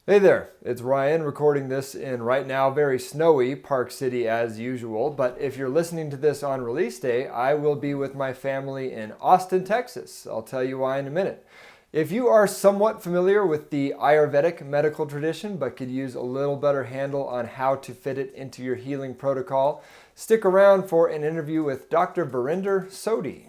Hey there, it's Ryan recording this in right now very snowy Park City as usual, but if you're listening to this on release day, I will be with my family in Austin, Texas. I'll tell you why in a minute. If you are somewhat familiar with the Ayurvedic medical tradition but could use a little better handle on how to fit it into your healing protocol, stick around for an interview with Dr. Virender Sodhi.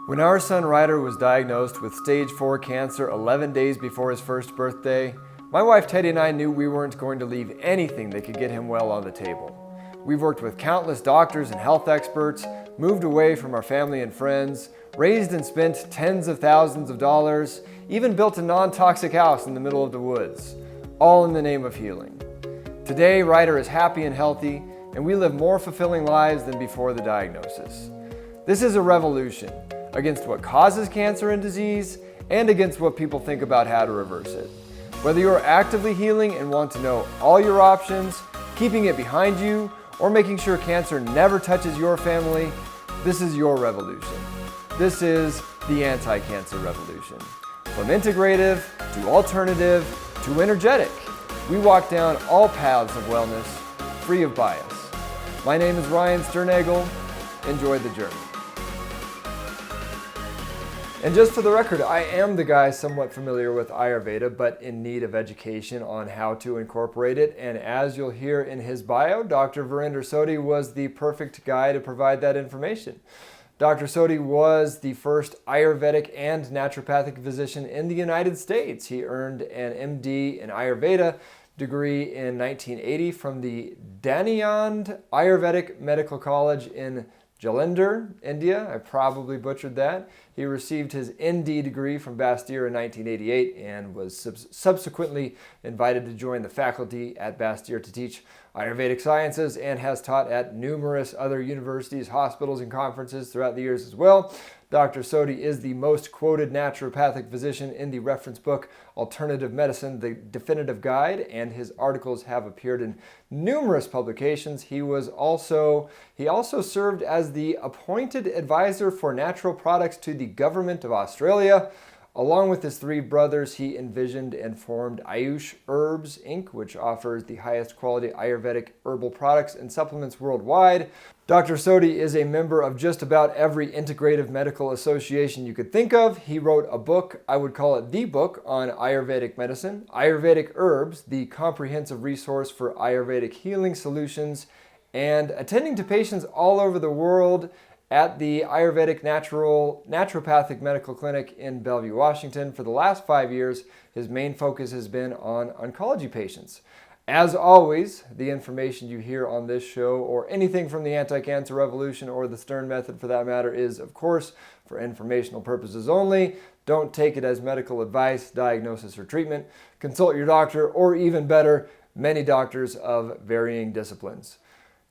When our son Ryder was diagnosed with stage 4 cancer 11 days before his first birthday, my wife Teddy and I knew we weren't going to leave anything that could get him well on the table. We've worked with countless doctors and health experts, moved away from our family and friends, raised and spent tens of thousands of dollars, even built a non-toxic house in the middle of the woods, all in the name of healing. Today, Ryder is happy and healthy, and we live more fulfilling lives than before the diagnosis. This is a revolution against what causes cancer and disease, and against what people think about how to reverse it. Whether you're actively healing and want to know all your options, keeping it behind you, or making sure cancer never touches your family, this is your revolution. This is the anti-cancer revolution. From integrative to alternative to energetic, we walk down all paths of wellness, free of bias. My name is Ryan Sternagel. Enjoy the journey. And just for the record, I am the guy somewhat familiar with Ayurveda, but in need of education on how to incorporate it. And as you'll hear in his bio, Dr. Virender Sodhi was the perfect guy to provide that information. Dr. Sodhi was the first Ayurvedic and naturopathic physician in the United States. He earned an MD in Ayurveda degree in 1980 from the Danyand Ayurvedic Medical College in Jalandhar, India. I probably butchered that. He received his ND degree from Bastyr in 1988 and was subsequently invited to join the faculty at Bastyr to teach Ayurvedic sciences and has taught at numerous other universities, hospitals, and conferences throughout the years as well. Dr. Sodhi is the most quoted naturopathic physician in the reference book Alternative Medicine, the Definitive Guide, and his articles have appeared in numerous publications. He also served as the appointed advisor for natural products to the government of Australia. Along with his three brothers, he envisioned and formed Ayush Herbs Inc., which offers the highest quality Ayurvedic herbal products and supplements worldwide. Dr. Sodhi is a member of just about every integrative medical association you could think of. He wrote a book, I would call it the book, on Ayurvedic medicine, Ayurvedic Herbs, the comprehensive resource for Ayurvedic healing solutions, and attending to patients all over the world at the Ayurvedic Naturopathic Medical Clinic in Bellevue, Washington. For the last 5 years, his main focus has been on oncology patients. As always, the information you hear on this show, or anything from the anti-cancer revolution or the Stern method for that matter, is, of course, for informational purposes only. Don't take it as medical advice, diagnosis, or treatment. Consult your doctor, or even better, many doctors of varying disciplines.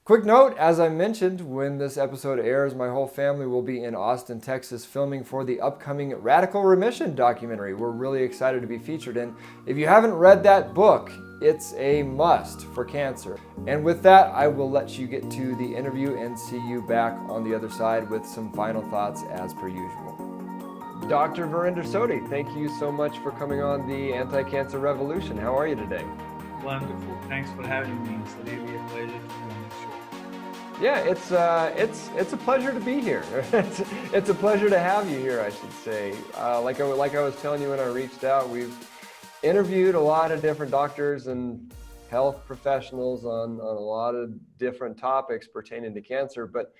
Quick note, as I mentioned, when this episode airs, my whole family will be in Austin, Texas, filming for the upcoming Radical Remission documentary we're really excited to be featured in. If you haven't read that book, it's a must for cancer. And with that, I will let you get to the interview and see you back on the other side with some final thoughts as per usual. Dr. Virender Sodhi, thank you so much for coming on the Anti-Cancer Revolution. How are you today? Wonderful. Thanks for having me. It's really a pleasure to be on this show. Yeah, it's a pleasure to be here. It's a pleasure to have you here, I should say. Like I was telling you when I reached out, we've interviewed a lot of different doctors and health professionals on a lot of different topics pertaining to cancer, but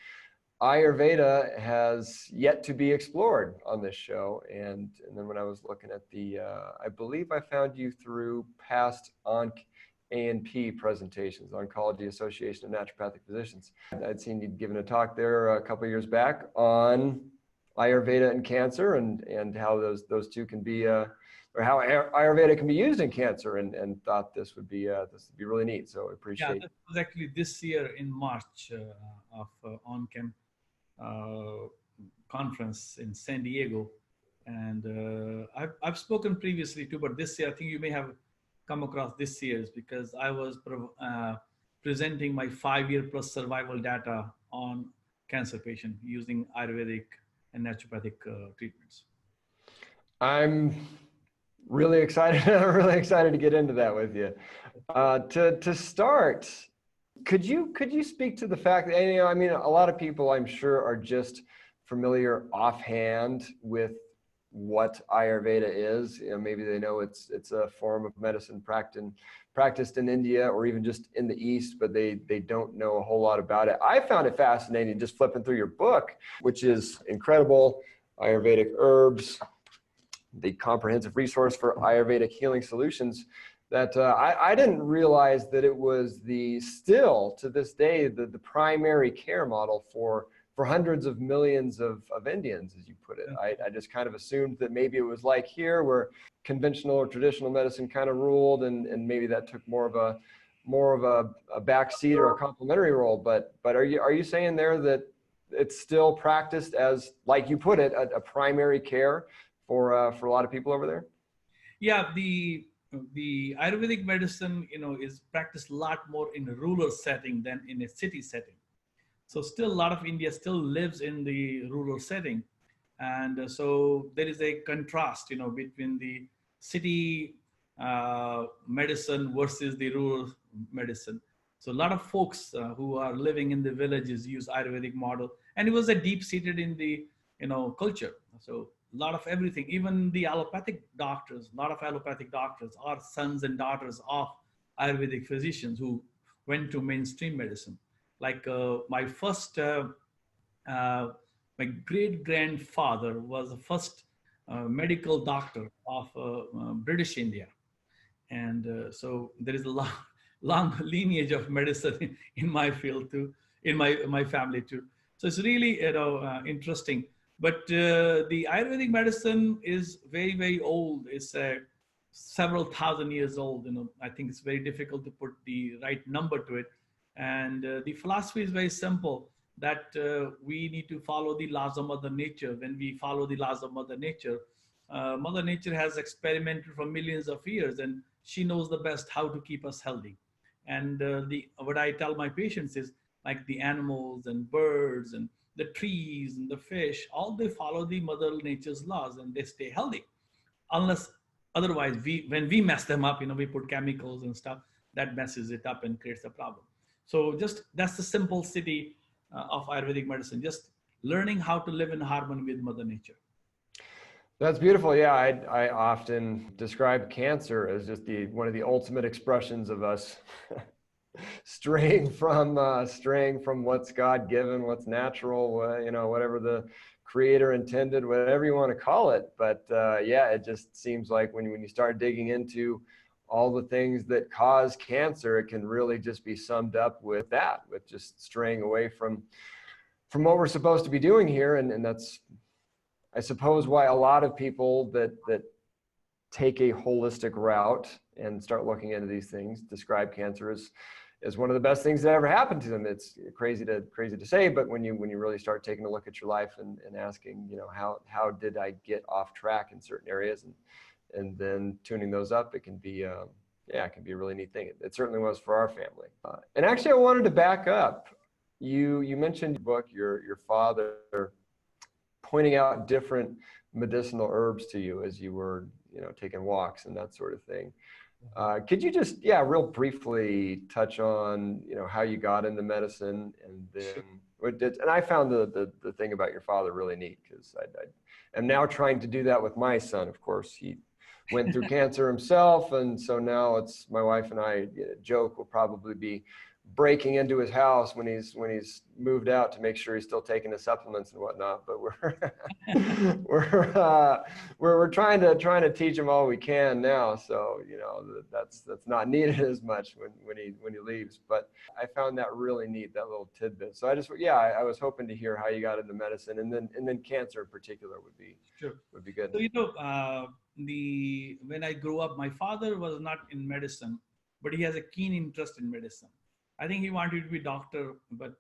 Ayurveda has yet to be explored on this show. And then when I was looking at I believe I found you through past A&P presentations, Oncology Association of Naturopathic Physicians. I'd seen you'd given a talk there a couple of years back on Ayurveda and cancer, and how those two can be, or how Ayurveda can be used in cancer, and thought this would be really neat. So I Yeah, appreciate. that was actually this year in March of on-camp uh, conference in San Diego. And I've spoken previously too, but this year, I think you may have come across this year's because I was presenting my 5-year plus survival data on cancer patient using Ayurvedic and naturopathic treatments. I'm Really excited, really excited to get into that with you. To start, could you speak to the fact that, you know, I mean, a lot of people I'm sure are just familiar offhand with what Ayurveda is. You know, maybe they know it's a form of medicine practiced in India or even just in the East, but they don't know a whole lot about it. I found it fascinating just flipping through your book, which is incredible. Ayurvedic Herbs, the comprehensive resource for Ayurvedic healing solutions, that I didn't realize that it was still to this day, the primary care model for hundreds of millions of Indians, as you put it. I just kind of assumed that maybe it was like here where conventional or traditional medicine kind of ruled, and maybe that took more of a backseat or a complementary role. But are you saying there that it's still practiced as, like you put it, a primary care for a lot of people over there? Yeah, the Ayurvedic medicine, is practiced a lot more in a rural setting than in a city setting. So still a lot of India still lives in the rural setting. And so there is a contrast, between the city medicine versus the rural medicine. So a lot of folks who are living in the villages use Ayurvedic model, and it was a deep seated in the, culture. So a lot of everything, even the allopathic doctors, a lot of allopathic doctors are sons and daughters of Ayurvedic physicians who went to mainstream medicine. Like my great grandfather was the first medical doctor of British India. And so there is a long, long lineage of medicine in my field too, in my family too. So it's really, interesting. But the Ayurvedic medicine is very, very old. It's several thousand years old. I think it's very difficult to put the right number to it. And the philosophy is very simple, that we need to follow the laws of Mother Nature. When we follow the laws of Mother Nature, Mother Nature has experimented for millions of years, and she knows the best how to keep us healthy. And what I tell my patients is, like the animals and birds and the trees and the fish, all they follow the Mother Nature's laws and they stay healthy. Unless otherwise, when we mess them up, we put chemicals and stuff that messes it up and creates a problem. So just that's the simplicity of Ayurvedic medicine, just learning how to live in harmony with Mother Nature. That's beautiful. Yeah, I often describe cancer as just one of the ultimate expressions of us straying from what's God given, what's natural, whatever the Creator intended, whatever you want to call it. But yeah, it just seems like when you start digging into all the things that cause cancer, it can really just be summed up with just straying away from what we're supposed to be doing here, and that's, I suppose, why a lot of people that take a holistic route and start looking into these things describe cancer as one of the best things that ever happened to them. It's crazy to say, but when you really start taking a look at your life and asking, how did I get off track in certain areas, and then tuning those up, it can be a really neat thing. It certainly was for our family. And actually, I wanted to back up. You mentioned in your book your father pointing out different medicinal herbs to you as you were, taking walks and that sort of thing. Could you just, real briefly touch on, how you got into medicine, and then what did, and I found the thing about your father really neat, because I am now trying to do that with my son. Of course, he went through cancer himself, and so now it's my wife and I joke we'll probably be breaking into his house when he's moved out to make sure he's still taking the supplements and whatnot. But we're trying to teach him all we can now. So that's not needed as much when he leaves. But I found that really neat, that little tidbit. So I was hoping to hear how you got into medicine, and then cancer in particular would be good. So when I grew up, my father was not in medicine, but he has a keen interest in medicine. I think he wanted to be a doctor, but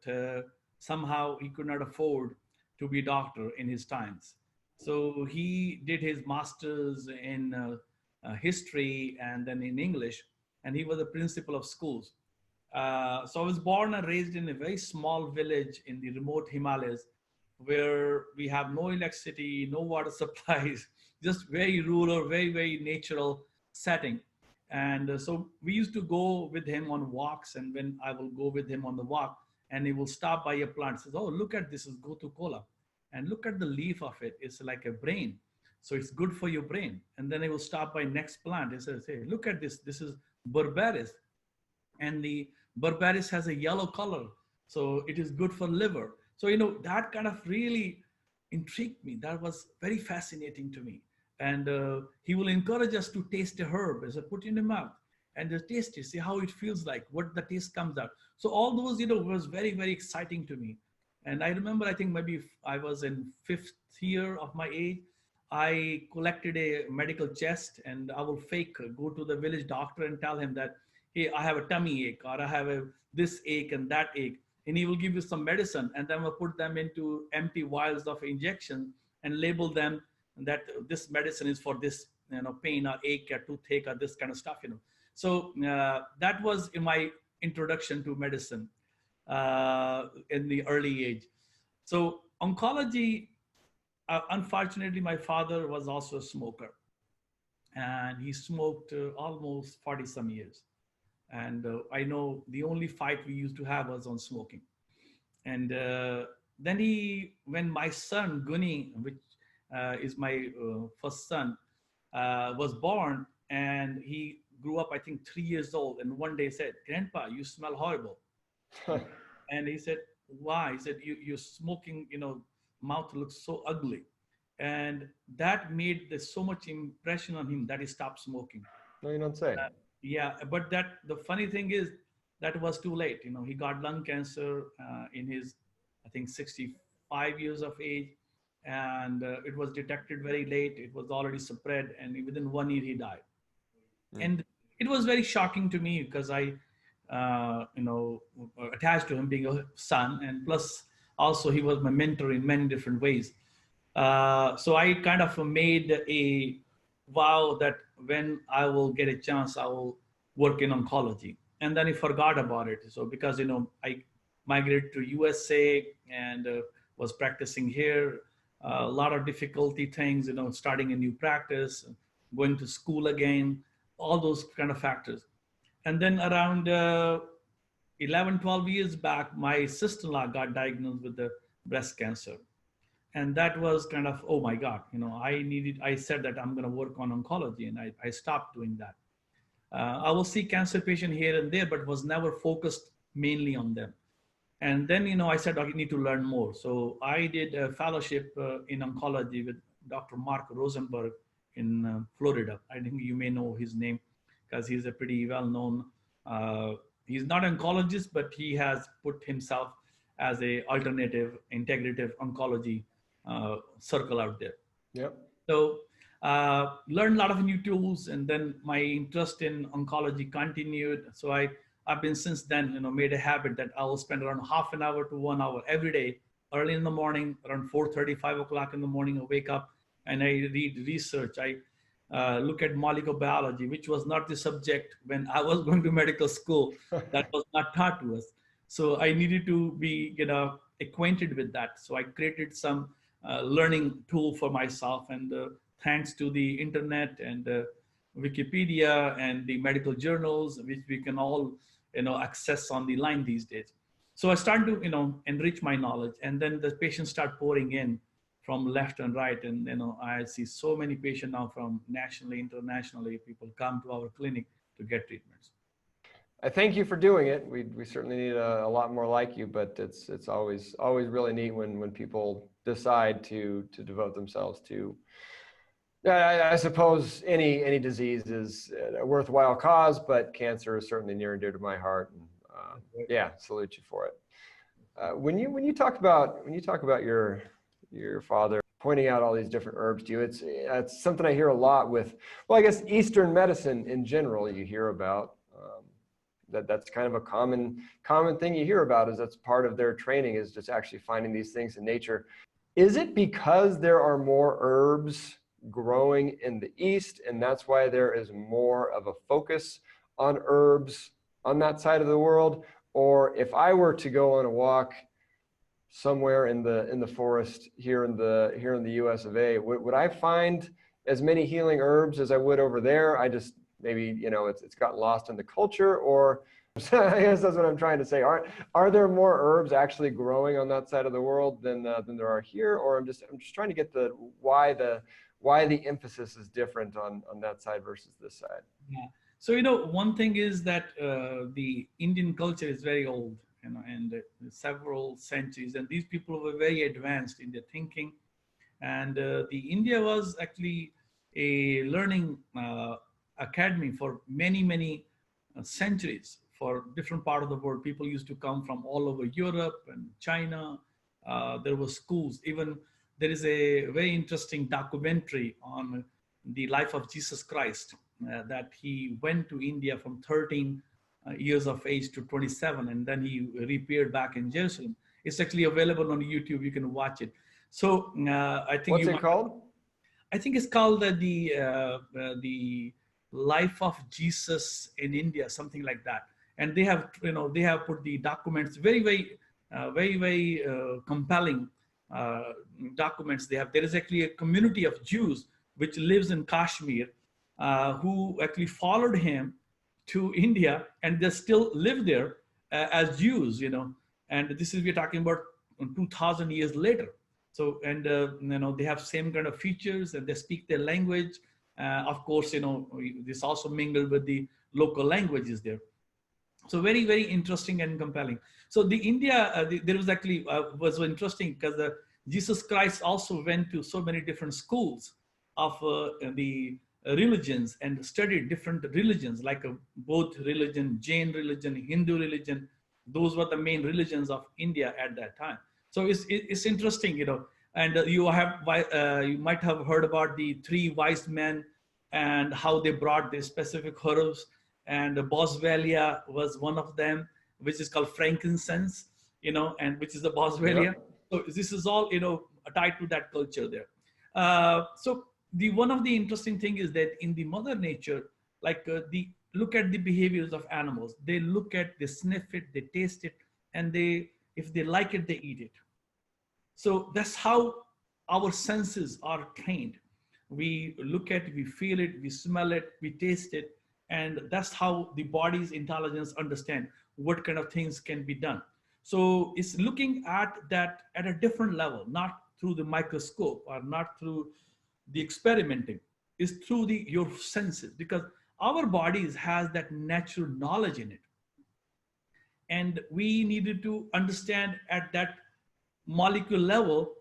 somehow he could not afford to be a doctor in his times. So he did his master's in history and then in English, and he was a principal of schools. So I was born and raised in a very small village in the remote Himalayas, where we have no electricity, no water supplies, just very rural, very, very natural setting. And so we used to go with him on walks. And when I will go with him on the walk, and he will stop by a plant, says, "Oh, look at this is Gotu kola. And look at the leaf of it. It's like a brain. So it's good for your brain." And then he will stop by next plant. He says, "Hey, look at this. This is berberis. And the berberis has a yellow color. So it is good for liver." So, that kind of really intrigued me. That was very fascinating to me. And he will encourage us to taste a herb as I put in the mouth and just taste it, see how it feels like, what the taste comes out. So all those, was very, very exciting to me. And I remember, I think maybe I was in 5th year of my age, I collected a medical chest, and I will go to the village doctor and tell him that, "Hey, I have a tummy ache, or I have this ache and that ache." And he will give you some medicine, and then we'll put them into empty vials of injection and label them that this medicine is for this, pain or ache or toothache or this kind of stuff, So that was in my introduction to medicine in the early age. So oncology, unfortunately, my father was also a smoker, and he smoked almost 40 some years. And I know the only fight we used to have was on smoking. And then when my son Guni, which is my first son, was born, and he grew up, I think 3 years old, and one day said, "Grandpa, you smell horrible." And he said, "Why?" He said, "You're smoking, mouth looks so ugly." And that made so much impression on him that he stopped smoking. No, you don't say. Yeah, but the funny thing is that was too late. He got lung cancer in his, I think, 65 years of age, and it was detected very late. It was already spread, and within 1 year he died. And it was very shocking to me because I, attached to him being a son, and plus also he was my mentor in many different ways. So I kind of made a vow that when I will get a chance, I will work in oncology. And then he forgot about it. So because, I migrated to USA and was practicing here, a lot of difficulty things, starting a new practice, going to school again, all those kind of factors. And then around 11, 12 years back, my sister-in-law got diagnosed with the breast cancer. And that was kind of, oh my God, I said that I'm going to work on oncology, and I stopped doing that. I will see cancer patient here and there, but was never focused mainly on them. And then, I said, I need to learn more. So I did a fellowship in oncology with Dr. Mark Rosenberg in Florida. I think you may know his name because he's a pretty well-known, he's not an oncologist, but he has put himself as a alternative integrative oncology circle out there. Yep. So learned a lot of new tools, and then my interest in oncology continued. So I've been since then, made a habit that I will spend around half an hour to 1 hour every day, early in the morning, around 4:30, 5 o'clock in the morning. I wake up and I read research. I look at molecular biology, which was not the subject when I was going to medical school. That was not taught to us. So I needed to be, acquainted with that. So I created some learning tool for myself, and thanks to the internet and Wikipedia and the medical journals, which we can all, access on the line these days. So I started to, enrich my knowledge, and then the patients start pouring in from left and right. And, I see so many patients now from nationally, internationally, people come to our clinic to get treatments. I thank you for doing it. We certainly need a lot more like you, but it's always really neat when people decide to devote themselves to. I suppose any disease is a worthwhile cause, but cancer is certainly near and dear to my heart. And yeah, salute you for it. When you talk about your father pointing out all these different herbs to you, it's something I hear a lot with. Well, I guess Eastern medicine in general, you hear about. That's kind of a common thing you hear about, is that's part of their training, is just actually finding these things in nature. Is it because there are more herbs growing in the East, and that's why there is more of a focus on herbs on that side of the world? Or if I were to go on a walk somewhere in the forest here in the US of A, would I find as many healing herbs as I would over there. I just, maybe, you know, it's gotten lost in the culture, or I guess that's what I'm trying to say. Are there more herbs actually growing on that side of the world than there are here? Or I'm just trying to get why the emphasis is different on that side versus this side. Yeah. So, you know, one thing is that the Indian culture is very old, you know, and several centuries, and these people were very advanced in their thinking. And the India was actually a learning academy for many centuries. For different part of the world, people used to come from all over Europe and China. There were schools. Even there is a very interesting documentary on the life of Jesus Christ, that he went to India from 13 years of age to 27, and then he reappeared back in Jerusalem. It's actually available on YouTube. You can watch it. So I think what's it called? I think it's called the Life of Jesus in India, something like that. And they have, you know, they have put the documents very compelling documents. There is actually a community of Jews which lives in Kashmir, who actually followed him to India, and they still live there as Jews, you know. And this is, we're talking about 2,000 years later. So, and you know, they have same kind of features, and they speak their language. Of course, you know, this also mingled with the local languages there. So very interesting and compelling. So the India, there was actually was interesting because Jesus Christ also went to so many different schools of the religions and studied different religions, like Bodh religion, Jain religion, Hindu religion. Those were the main religions of India at that time. So it's interesting, you know. And you might have heard about the three wise men and how they brought the specific herbs. And boswellia was one of them, which is called frankincense, you know, and which is the boswellia. Yep. So this is all, you know, tied to that culture there. So one of the interesting thing is that in the mother nature, like look at the behaviors of animals. They look at, they sniff it, they taste it, and if they like it, they eat it. So that's how our senses are trained. We look at it, we feel it, we smell it, we taste it. And that's how the body's intelligence understand what kind of things can be done. So it's looking at that at a different level, not through the microscope or not through the experimenting. It's through your senses, because our bodies has that natural knowledge in it. And we needed to understand at that molecule level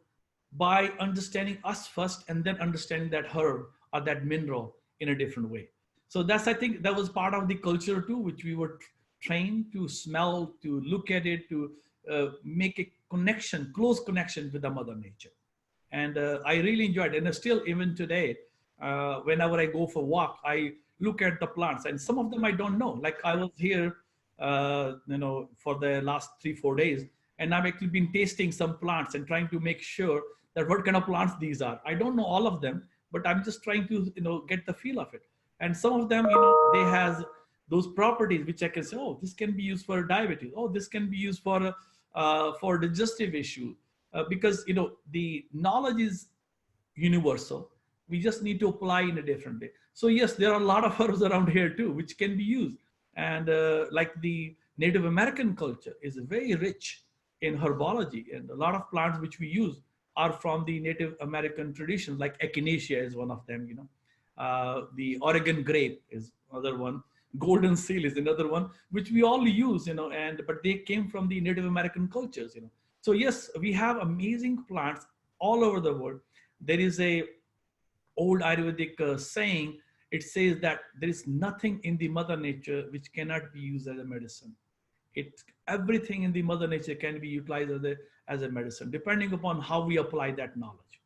by understanding us first, and then understanding that herb or that mineral in a different way. So I think that was part of the culture too, which we were trained to smell, to look at it, to make a connection, close connection with the mother nature. And I really enjoyed it. And still, even today, whenever I go for a walk, I look at the plants, and some of them I don't know. Like I was here, you know, for the last 3-4 days, and I've actually been tasting some plants and trying to make sure that what kind of plants these are. I don't know all of them, but I'm just trying to, you know, get the feel of it. And some of them, you know, they has those properties which I can say, oh, this can be used for diabetes. Oh, this can be used for digestive issue. Because, you know, the knowledge is universal. We just need to apply in a different way. So yes, there are a lot of herbs around here too, which can be used. And like the Native American culture is very rich in herbology, and a lot of plants which we use are from the Native American traditions, like echinacea is one of them, you know. The Oregon grape is another one. Golden seal is another one, which we all use, you know, but they came from the Native American cultures, you know. So yes, we have amazing plants all over the world. There is a old Ayurvedic saying. It says that there is nothing in the mother nature which cannot be used as a medicine. Everything in the mother nature can be utilized as a medicine, depending upon how we apply that knowledge.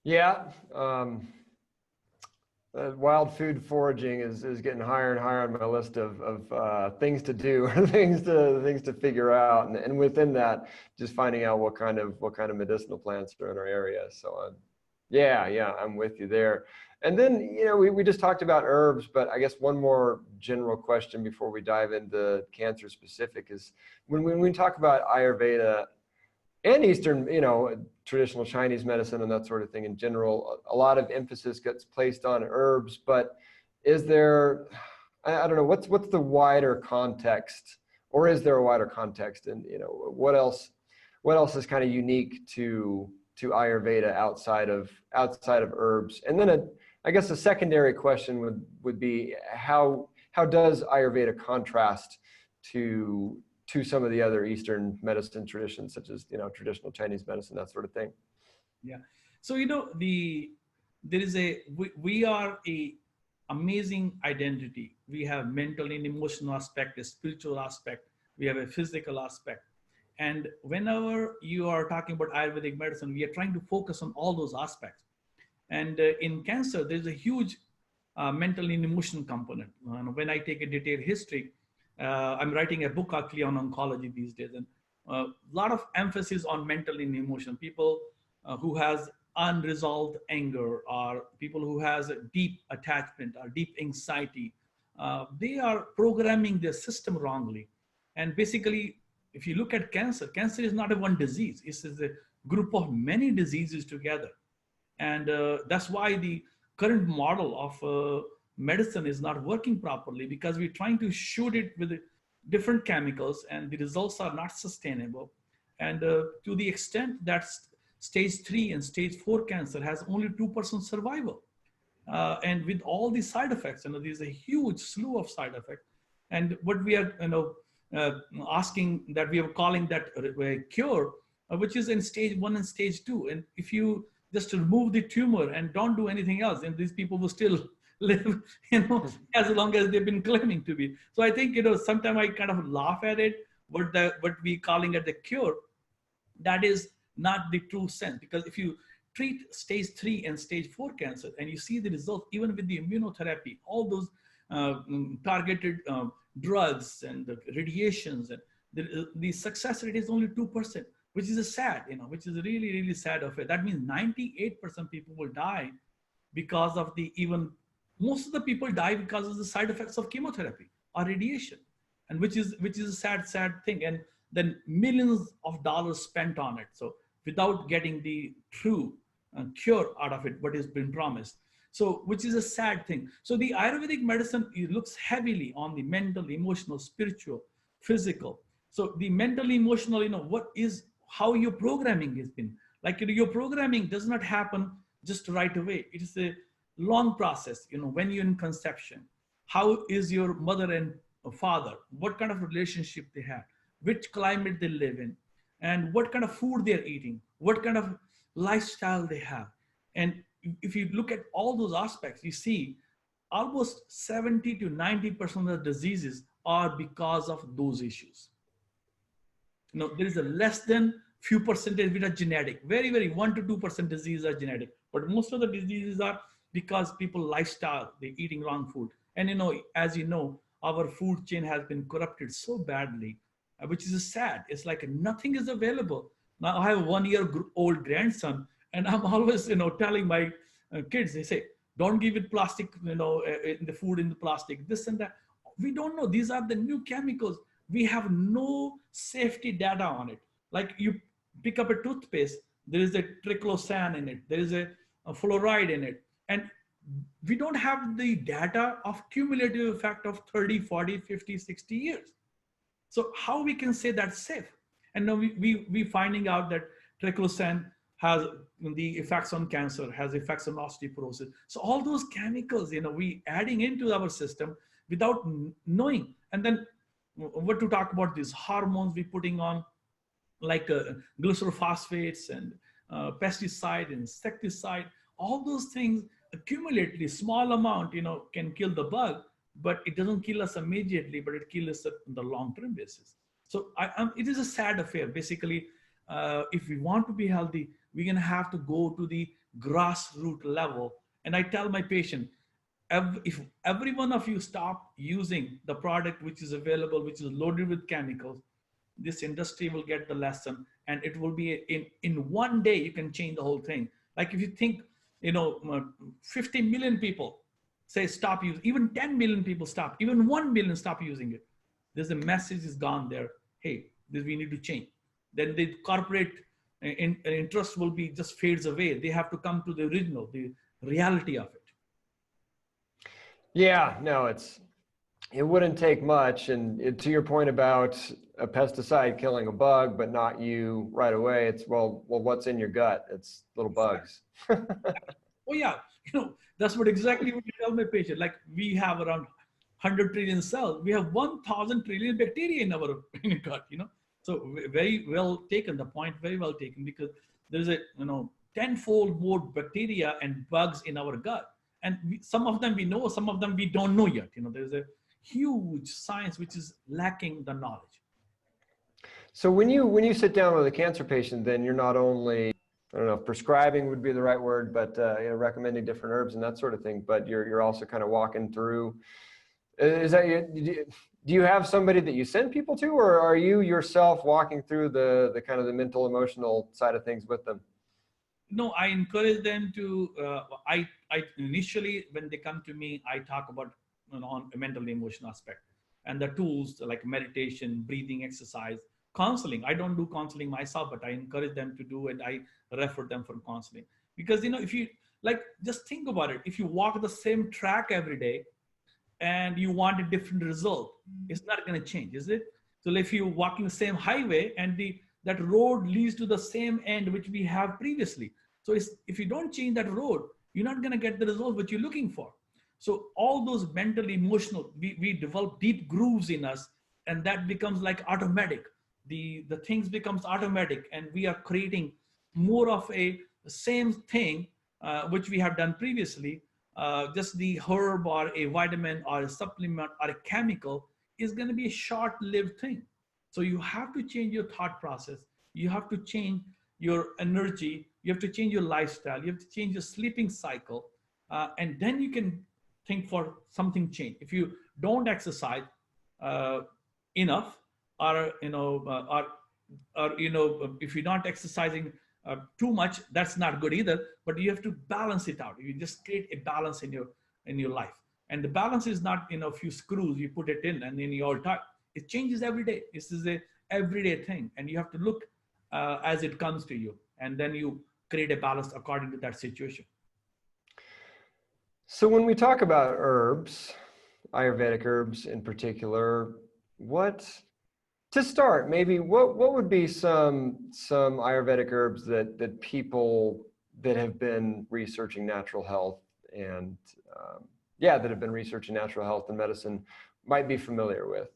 Yeah. Wild food foraging is getting higher and higher on my list of things to do, things to figure out, and within that, just finding out what kind of medicinal plants are in our area. So, yeah, I'm with you there. And then, you know, we just talked about herbs, but I guess one more general question before we dive into cancer specific is when we talk about Ayurveda and Eastern, you know, traditional Chinese medicine and that sort of thing in general, a lot of emphasis gets placed on herbs, but is there, I don't know, what's the wider context, or is there a wider context, and what else is kind of unique to Ayurveda outside of herbs? And then I guess a secondary question would be how does Ayurveda contrast to some of the other Eastern medicine traditions, such as traditional Chinese medicine, that sort of thing? Yeah. So we are a amazing identity. We have mental and emotional aspect, a spiritual aspect, we have a physical aspect. And whenever you are talking about Ayurvedic medicine, we are trying to focus on all those aspects. And in cancer, there's a huge mental and emotional component. When I take a detailed history, I'm writing a book actually on oncology these days, and a lot of emphasis on mental and emotional. People who has unresolved anger, or people who has a deep attachment or deep anxiety, they are programming their system wrongly. And basically, if you look at cancer, cancer is not a one disease. It's a group of many diseases together. And that's why the current model of medicine is not working properly, because we're trying to shoot it with different chemicals and the results are not sustainable. And to the extent that stage 3 and stage 4 cancer has only 2% survival. And with all these side effects, there's a huge slew of side effects. And what we are, asking, that we are calling that a cure, which is in stage 1 and stage 2. And if you just remove the tumor and don't do anything else, and these people will still live, as long as they've been claiming to be. So I think, sometimes I kind of laugh at it, what we calling it the cure, that is not the true sense. Because if you treat stage 3 and stage 4 cancer and you see the result, even with the immunotherapy, all those targeted drugs and the radiations, and the success rate is only 2%, which is a sad, which is a really, really sad affair. That means 98% people will die because of most of the people die because of the side effects of chemotherapy or radiation, and which is a sad, sad thing. And then millions of dollars spent on it. So without getting the true cure out of it, what has been promised. So, which is a sad thing. So the Ayurvedic medicine, it looks heavily on the mental, emotional, spiritual, physical. So the mental, emotional, how your programming has been. Like, your programming does not happen just right away. It is a long process. When you're in conception, how is your mother and father? What kind of relationship they have? Which climate they live in? And what kind of food they're eating? What kind of lifestyle they have? And if you look at all those aspects, you see almost 70 to 90% of the diseases are because of those issues. There is a less than few percentage which are genetic. Very, very 1 to 2% diseases are genetic. But most of the diseases are because people lifestyle, they're eating wrong food. And as you know, our food chain has been corrupted so badly, which is sad. It's like nothing is available. Now I have a 1-year-old grandson, and I'm always, telling my kids, they say, don't give it plastic, in the food in the plastic, this and that. We don't know. These are the new chemicals. We have no safety data on it. Like, you pick up a toothpaste, there is a triclosan in it, there is a fluoride in it. And we don't have the data of cumulative effect of 30, 40, 50, 60 years. So how we can say that's safe? And now we finding out that triclosan has the effects on cancer, has effects on osteoporosis. So all those chemicals, we adding into our system without knowing. And then what to talk about these hormones we putting on, like glycerophosphates and pesticide, insecticide, all those things accumulately, small amount, can kill the bug, but it doesn't kill us immediately, but it kills us on the long-term basis. So it is a sad affair. Basically, if we want to be healthy, we're going to have to go to the grassroots level. And I tell my patient, if every one of you stop using the product which is available, which is loaded with chemicals, this industry will get the lesson, and it will be in one day you can change the whole thing. Like, if you think, 50 million people say stop using, even 10 million people stop, even 1 million stop using it, there's a message is gone there. Hey, we need to change. Then the corporate interest will be just fades away. They have to come to the original, the reality of it. Yeah, no, it wouldn't take much. And to your point about a pesticide killing a bug, but not you right away, it's, well, what's in your gut? It's little bugs. Oh yeah, that's what exactly what you tell my patient. Like we have around 100 trillion cells. We have 1,000 trillion bacteria in our gut, So very well taken, the point very well taken, because there's a, tenfold more bacteria and bugs in our gut. And some of them we know, some of them we don't know yet. There's a huge science which is lacking the knowledge. So when you sit down with a cancer patient, then you're not only, I don't know if prescribing would be the right word, but recommending different herbs and that sort of thing, but you're also kind of walking through. Is that do you have somebody that you send people to, or are you yourself walking through the kind of the mental, emotional side of things with them? No, I encourage them to. I initially, when they come to me, I talk about on a mental emotional aspect and the tools like meditation, breathing exercise, counseling. I don't do counseling myself, but I encourage them to do it. I refer them for counseling because if you just think about it. If you walk the same track every day and you want a different result, it's not going to change, is it? So if you're walking the same highway and that road leads to the same end which we have previously, so if you don't change that road, you're not going to get the result what you're looking for. So all those mental, emotional, we develop deep grooves in us, and that becomes like automatic. The things becomes automatic, and we are creating more of a same thing which we have done previously. Just the herb or a vitamin or a supplement or a chemical is going to be a short-lived thing. So you have to change your thought process. You have to change your energy. You have to change your lifestyle. You have to change your sleeping cycle. And then you can think for something change. If you don't exercise enough, or if you're not exercising too much, that's not good either. But you have to balance it out. You just create a balance in your life. And the balance is not a few screws you put it in and then you all tight. It changes every day. This is a everyday thing, and you have to look as it comes to you, and then you create a balance according to that situation. So when we talk about herbs, Ayurvedic herbs in particular, to start, maybe what would be some Ayurvedic herbs that people that have been researching natural health and that have been researching natural health and medicine might be familiar with?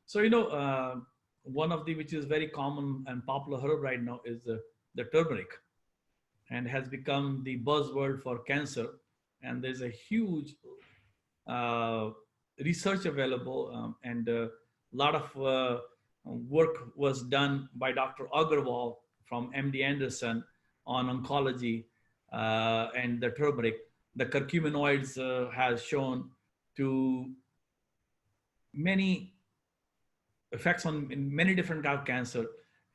So one of the which is very common and popular herb right now is the turmeric, and has become the buzzword for cancer. And there's a huge research available, and a lot of work was done by Dr. Agarwal from MD Anderson on oncology and the turmeric. The curcuminoids has shown to many effects on many different kind of cancer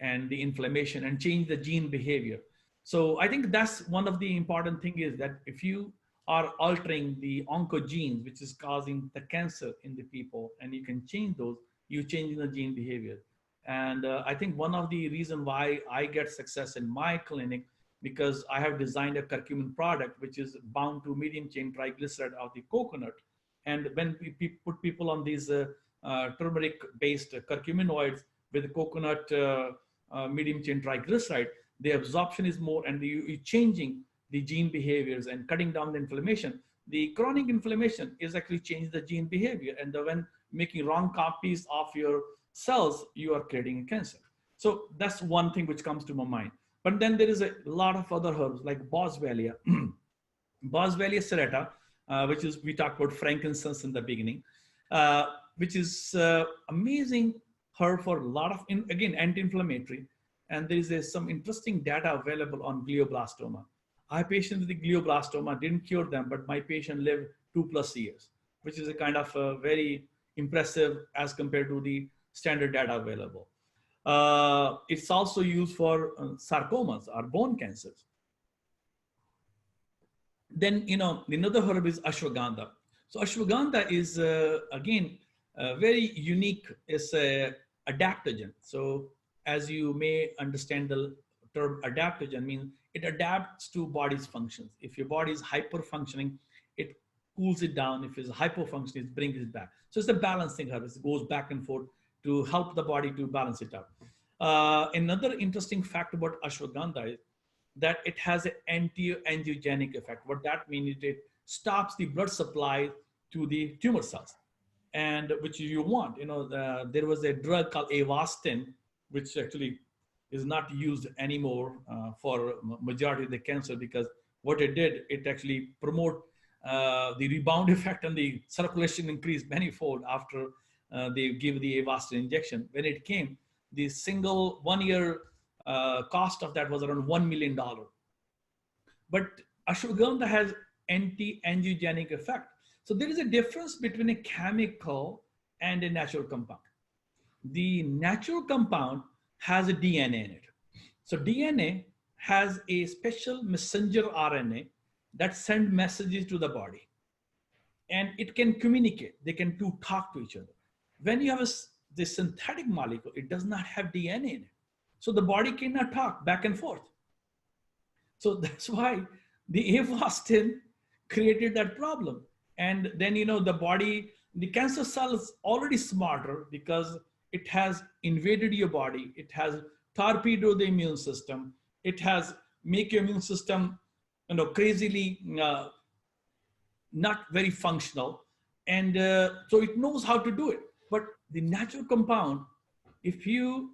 and the inflammation, and change the gene behavior. So I think that's one of the important thing is that if you are altering the oncogenes, which is causing the cancer in the people, and you can change those, you changing the gene behavior. And I think one of the reason why I get success in my clinic, because I have designed a curcumin product which is bound to medium chain triglyceride of the coconut. And when we put people on these turmeric based curcuminoids with coconut medium chain triglyceride, the absorption is more, and you're changing the gene behaviors and cutting down the inflammation. The chronic inflammation is actually changing the gene behavior, and when making wrong copies of your cells, you are creating a cancer. So that's one thing which comes to my mind. But then there is a lot of other herbs like Boswellia, Boswellia serrata, which is, we talked about frankincense in the beginning, which is amazing herb for a lot of, again, anti-inflammatory. And there is some interesting data available on glioblastoma. I have patients with the glioblastoma, didn't cure them, but my patient lived 2+ years, which is a kind of very impressive as compared to the standard data available. It's also used for sarcomas or bone cancers. Then, another herb is ashwagandha. So ashwagandha is, again, very unique. It's a adaptogen. So as you may understand the term adaptogen means it adapts to body's functions. If your body is hyper functioning, it cools it down. If it's hypofunctioning, it brings it back. So it's a balancing herb. It goes back and forth to help the body to balance it out. Another interesting fact about ashwagandha is that it has an anti-angiogenic effect. What that means is it stops the blood supply to the tumor cells, and which you want. There was a drug called Avastin, which actually is not used anymore for majority of the cancer, because what it did, it actually promote the rebound effect and the circulation increased manifold after they give the Avastin injection. When it came, the single 1 year cost of that was around $1 million. But ashwagandha has anti-angiogenic effect. So there is a difference between a chemical and a natural compound. The natural compound has a DNA in it. So DNA has a special messenger RNA that sends messages to the body. And it can communicate. They can talk to each other. When you have the synthetic molecule, it does not have DNA in it. So the body cannot talk back and forth. So that's why the Avastin created that problem. And then, the body, the cancer cell is already smarter because it has invaded your body. It has torpedoed the immune system. It has make your immune system, crazily not very functional. And so it knows how to do it. But the natural compound, if you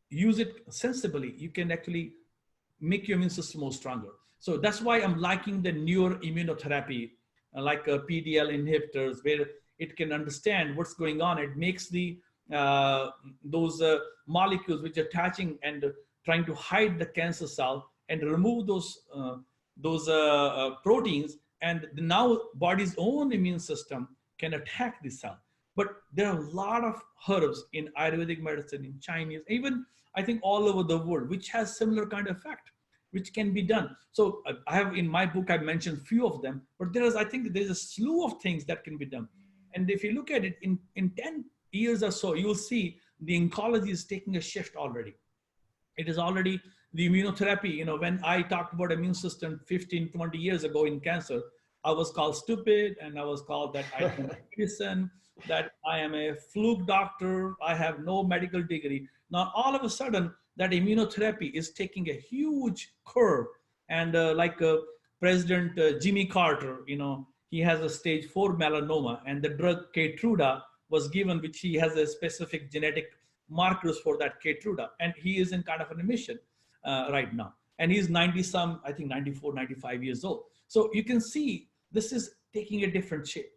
use it sensibly, you can actually make your immune system more stronger. So that's why I'm liking the newer immunotherapy, like PDL inhibitors, where it can understand what's going on. It makes those molecules which are attaching and trying to hide the cancer cell and remove those proteins, and now body's own immune system can attack the cell. But there are a lot of herbs in Ayurvedic medicine, in Chinese, even I think all over the world, which has similar kind of effect, which can be done. So I have in my book, I mentioned few of them, but I think there's a slew of things that can be done. And if you look at it in 10 years or so, you'll see the oncology is taking a shift already. It is already the immunotherapy. When I talked about immune system 15, 20 years ago in cancer, I was called stupid, and I was called that I don't know medicine, that I am a fluke doctor, I have no medical degree. Now, all of a sudden, that immunotherapy is taking a huge curve. And President Jimmy Carter, he has a stage 4 melanoma, and the drug Keytruda was given, which he has a specific genetic markers for that Keytruda. And he is in kind of a remission right now. And he's 90 some, I think 94, 95 years old. So you can see this is taking a different shape.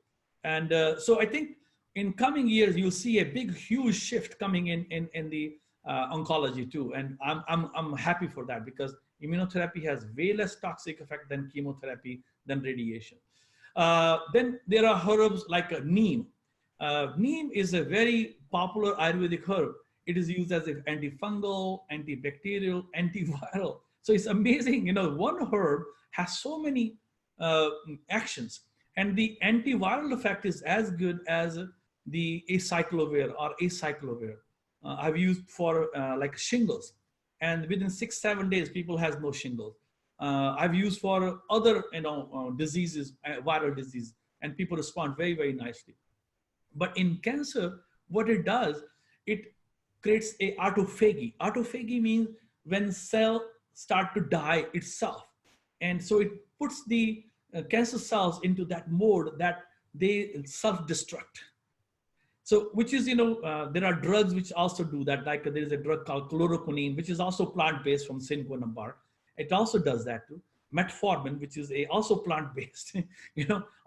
And so I think in coming years, you'll see a big, huge shift coming in the oncology too. And I'm happy for that, because immunotherapy has way less toxic effect than chemotherapy, than radiation. Then there are herbs like neem. Neem is a very popular Ayurvedic herb. It is used as an antifungal, antibacterial, antiviral. So it's amazing, one herb has so many actions, and the antiviral effect is as good as the acyclovir or acyclovir. I've used for like shingles, and within 6-7 days, people has no shingles. I've used for other, diseases, viral disease, and people respond very, very nicely. But in cancer, what it does, it creates a autophagy. Autophagy means when cell start to die itself. And so it puts the cancer cells into that mode that they self-destruct. So, which is, there are drugs which also do that. Like there is a drug called chloroquine, which is also plant-based from cinchona bark. It also does that too. Metformin, which is also plant-based,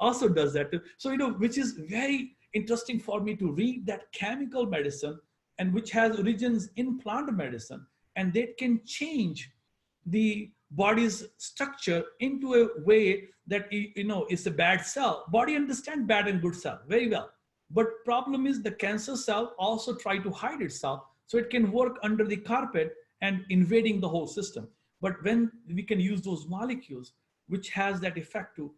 also does that too. So, which is very interesting for me to read that chemical medicine, and which has origins in plant medicine, and they can change the body's structure into a way that, it's a bad cell. Body understands bad and good cell very well. But problem is the cancer cell also try to hide itself, so it can work under the carpet and invading the whole system. But when we can use those molecules, which has that effect to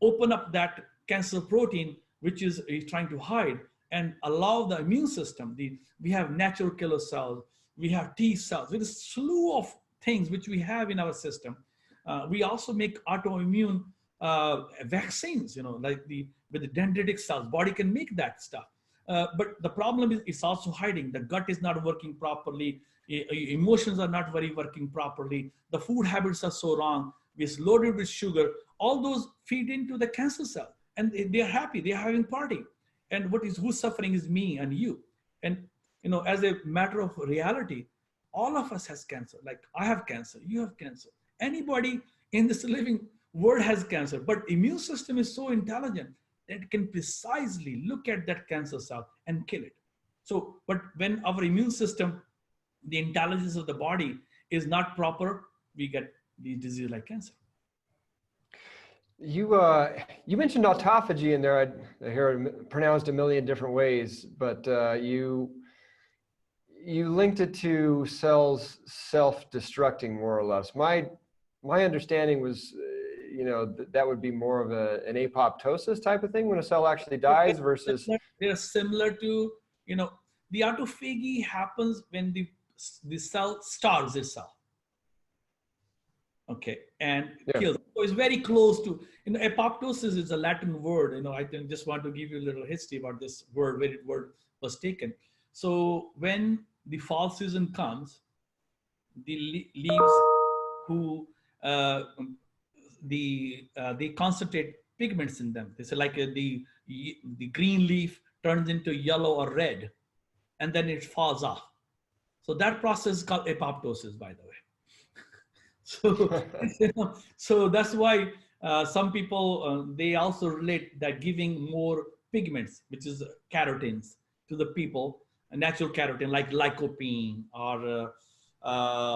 open up that cancer protein, which is trying to hide, and allow the immune system, we have natural killer cells, we have T cells, with a slew of things which we have in our system. We also make autoimmune vaccines, like with the dendritic cells. Body can make that stuff. But the problem is it's also hiding. The gut is not working properly. Emotions are not very working properly. The food habits are so wrong. We're loaded with sugar. All those feed into the cancer cell, and they are happy. They are having party. And who's suffering is me and you. And as a matter of reality, all of us has cancer. Like I have cancer, you have cancer. Anybody in this living world has cancer. But immune system is so intelligent that it can precisely look at that cancer cell and kill it. So, but when our immune system, the intelligence of the body is not proper, we get these diseases like cancer. You mentioned autophagy in there. I hear it pronounced a million different ways, but you linked it to cells self-destructing more or less. My understanding was, that would be more of an apoptosis type of thing when a cell actually dies versus. They're similar to, the autophagy happens when the cell starves itself. Okay, and kills. So it's very close to, apoptosis is a Latin word. I just want to give you a little history about this word, where it word was taken. So when the fall season comes, the leaves they concentrate pigments in them. They say like the green leaf turns into yellow or red, and then it falls off. So that process is called apoptosis, by the way. So, so that's why some people, they also relate that giving more pigments, which is carotenes, to the people, a natural carotene like lycopene or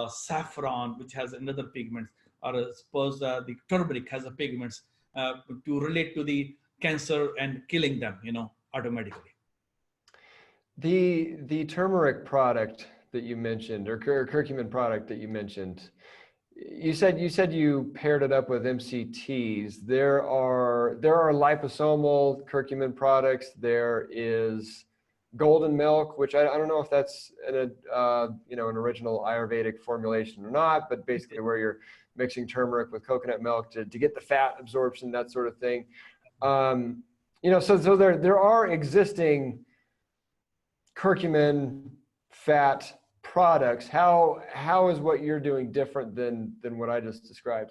saffron, which has another pigment, or suppose the turmeric has a pigments to relate to the cancer and killing them, automatically. The turmeric product that you mentioned, or curcumin product that you mentioned, you said you paired it up with MCTs. There are liposomal curcumin products. There is golden milk, which I don't know if that's an original Ayurvedic formulation or not, but basically where you're mixing turmeric with coconut milk to get the fat absorption, that sort of thing. So there are existing curcumin fat products. How is what you're doing different than what I just described?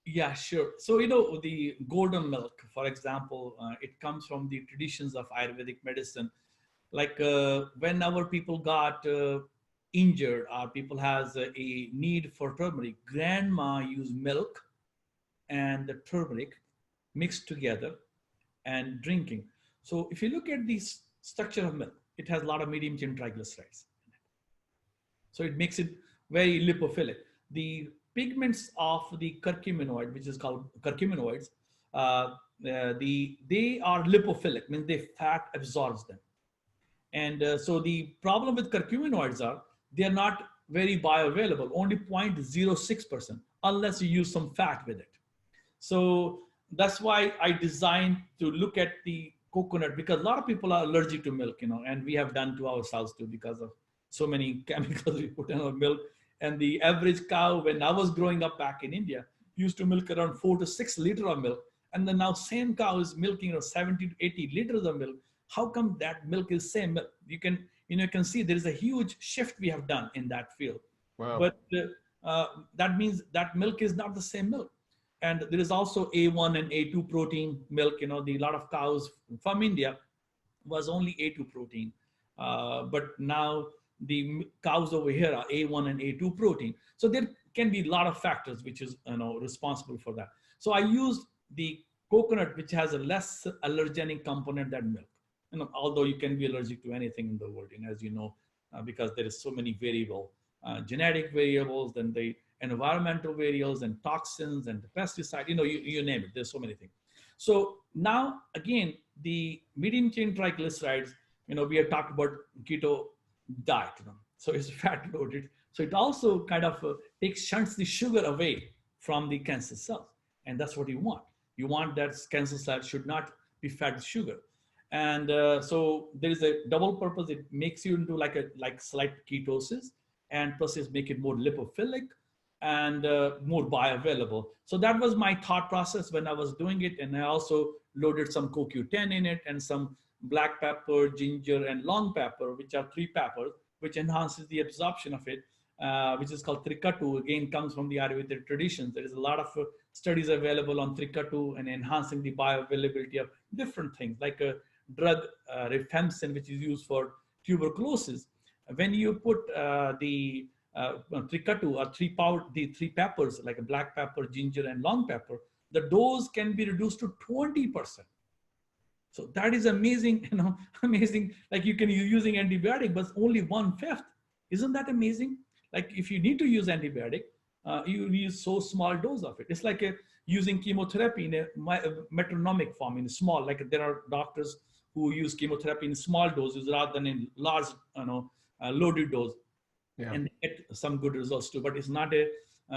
Yeah, sure. So, the golden milk, for example, it comes from the traditions of Ayurvedic medicine. Like when our people got injured, or people has a need for turmeric, grandma used milk and the turmeric mixed together and drinking. So if you look at the structure of milk, it has a lot of medium chain triglycerides. So it makes it very lipophilic. The pigments of the curcuminoid, which is called curcuminoids, they are lipophilic, means the fat absorbs them. And so the problem with curcuminoids are they are not very bioavailable, only 0.06%, unless you use some fat with it. So that's why I designed to look at the coconut, because a lot of people are allergic to milk, and we have done to ourselves too, because of so many chemicals we put in our milk. And the average cow, when I was growing up back in India, used to milk around 4 to 6 liters of milk. And then now same cow is milking 70 to 80 liters of milk. How come that milk is same milk? You can see there is a huge shift we have done in that field. Wow. But that means that milk is not the same milk. And there is also A1 and A2 protein milk. A lot of cows from India was only A2 protein. But now the cows over here are A1 and A2 protein. So there can be a lot of factors which is responsible for that. So I used the coconut, which has a less allergenic component than milk. Although you can be allergic to anything in the world, as you know, because there is so many variable genetic variables, then the environmental variables and toxins and the pesticide, you name it. There's so many things. So now again, the medium chain triglycerides, we have talked about keto diet, so it's fat loaded. So it also kind of shunts the sugar away from the cancer cells. And that's what you want. You want that cancer cell should not be fed with sugar. And so there is a double purpose. It makes you into like slight ketosis, and plus it make it more lipophilic. and more bioavailable. So that was my thought process when I was doing it. And I also loaded some CoQ10 in it and some black pepper, ginger, and long pepper, which are three peppers, which enhances the absorption of it, which is called Trikatu. Again, comes from the Ayurvedic traditions. There is a lot of studies available on Trikatu and enhancing the bioavailability of different things, like a drug rifampicin, which is used for tuberculosis. When you put the Trikatu or the three peppers, like a black pepper, ginger, and long pepper, the dose can be reduced to 20%. So that is amazing, amazing. Like you're using antibiotic, but only 1/5. Isn't that amazing? Like if you need to use antibiotic, you use so small dose of it. It's like using chemotherapy in a metronomic form, in a small, like there are doctors who use chemotherapy in small doses rather than in large, loaded dose. Yeah. And they get some good results too. But it's not a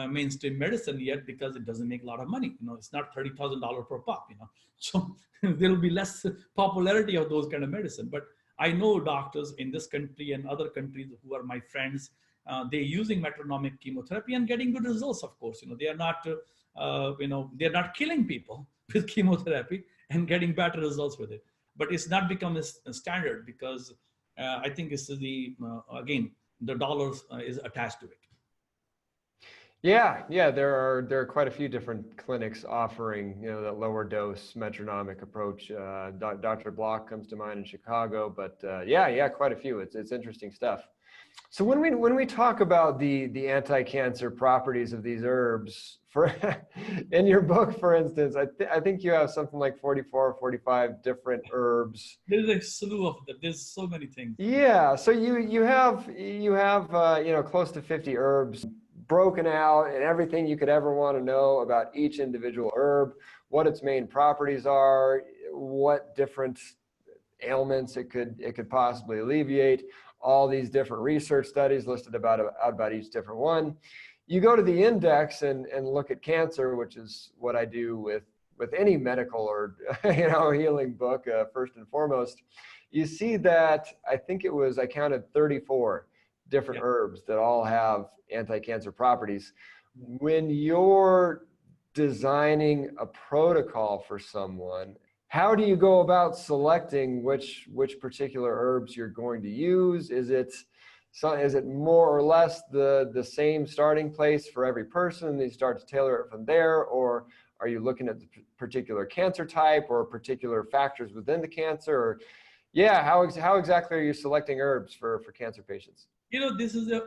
mainstream medicine yet because it doesn't make a lot of money. It's not $30,000 per pop. So there will be less popularity of those kind of medicine. But I know doctors in this country and other countries who are my friends. They're using metronomic chemotherapy and getting good results. Of course, they are not, they're not killing people with chemotherapy and getting better results with it. But it's not become a standard because I think this is again, the dollars is attached to it. Yeah, there are quite a few different clinics offering that lower dose metronomic approach. Dr. Block comes to mind in Chicago, but yeah, quite a few. It's interesting stuff. So when we talk about the anti-cancer properties of these herbs, in your book, for instance, I think you have something like 44 or 45 different herbs. There's a slew of them. There's so many things. Yeah, so you have close to 50 herbs broken out and everything you could ever want to know about each individual herb, what its main properties are, what different ailments it could possibly alleviate, all these different research studies listed about each different one. You go to the index and look at cancer, which is what I do with any medical or healing book, first and foremost. You see that I counted 34 different herbs that all have anti-cancer properties. When you're designing a protocol for someone, how do you go about selecting which particular herbs you're going to use? Is it more or less the same starting place for every person and you start to tailor it from there? Or are you looking at the particular cancer type or particular factors within the cancer? Or how exactly are you selecting herbs for cancer patients? This is an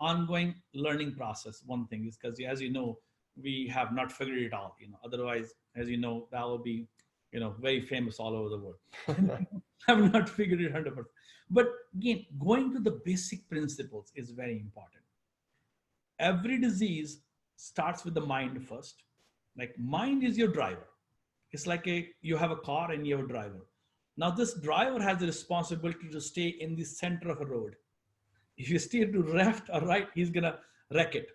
ongoing learning process. One thing is because, as you know, we have not figured it out. Otherwise, as you know, that will be, very famous all over the world. Have not figured it 100%. But again, going to the basic principles is very important. Every disease starts with the mind first. Like mind is your driver. It's like you have a car and you have a driver. Now this driver has the responsibility to stay in the center of a road. If you steer to left or right, he's gonna wreck it.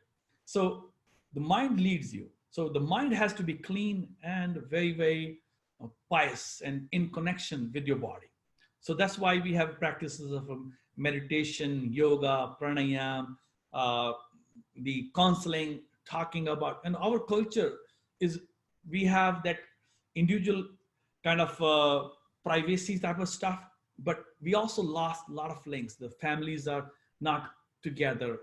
So the mind leads you. So the mind has to be clean and very, very pious and in connection with your body. So that's why we have practices of meditation, yoga, pranayam, the counseling, talking about, and our culture is, we have that individual kind of privacy type of stuff, but we also lost a lot of links. The families are not together.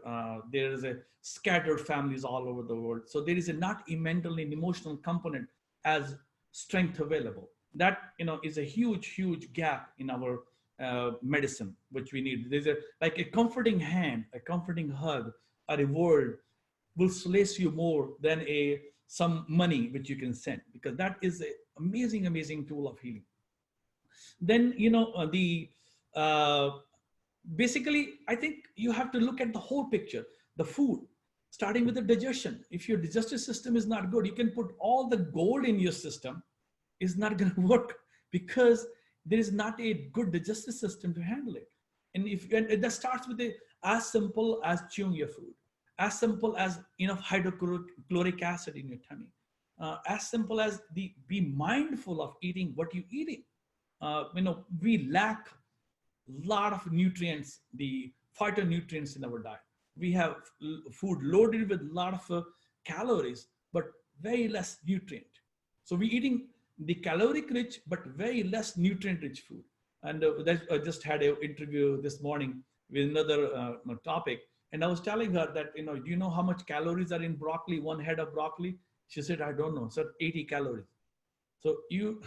There is a scattered families all over the world. So there is a not a mental and emotional component as strength available. That is a huge gap in our medicine, which we need. There's like a comforting hand, a comforting hug, a reward will solace you more than some money which you can send, because that is an amazing tool of healing. Then basically, I think you have to look at the whole picture. The food, starting with the digestion. If your digestive system is not good, you can put all the gold in your system, is not going to work because there is not a good digestive system to handle it. And that starts with as simple as chewing your food, as simple as enough hydrochloric acid in your tummy, as simple as be mindful of eating what you're eating. We lack a lot of nutrients, the phytonutrients in our diet. we have food loaded with a lot of calories, but very less nutrient. So we're eating the caloric rich, but very less nutrient rich food. And I just had an interview this morning with another topic. And I was telling her that, do you know how much calories are in broccoli, one head of broccoli? She said, I don't know. So 80 calories. So you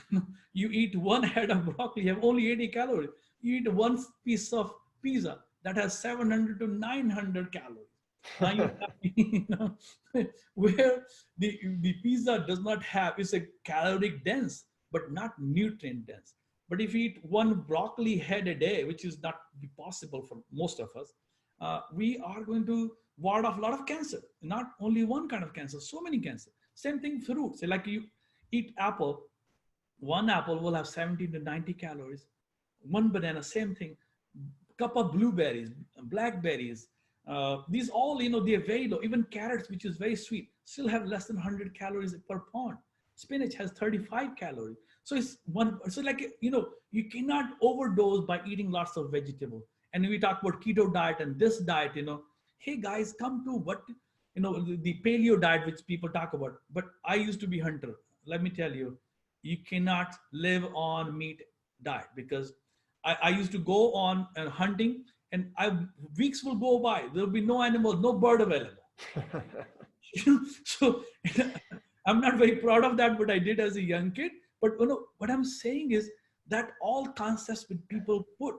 you eat one head of broccoli, you have only 80 calories. You eat one piece of pizza that has 700 to 900 calories. Now you have, where the pizza does not have, it's a caloric dense, but not nutrient dense. But if you eat one broccoli head a day, which is not possible for most of us, we are going to ward off a lot of cancer. Not only one kind of cancer, so many cancer. Same thing fruits. So like you eat apple, one apple will have 70 to 90 calories. One banana, same thing. Cup of blueberries, blackberries. These all, they're very low. Even carrots, which is very sweet, still have less than 100 calories per pound. Spinach has 35 calories. So it's one. So like, you cannot overdose by eating lots of vegetable. And we talk about keto diet and this diet, hey guys, come to what, the paleo diet, which people talk about. But I used to be hunter. Let me tell you, you cannot live on meat diet, because I used to go on hunting, and weeks will go by. There'll be no animal, no bird available. So I'm not very proud of that, but I did as a young kid. But what I'm saying is that all concepts that people put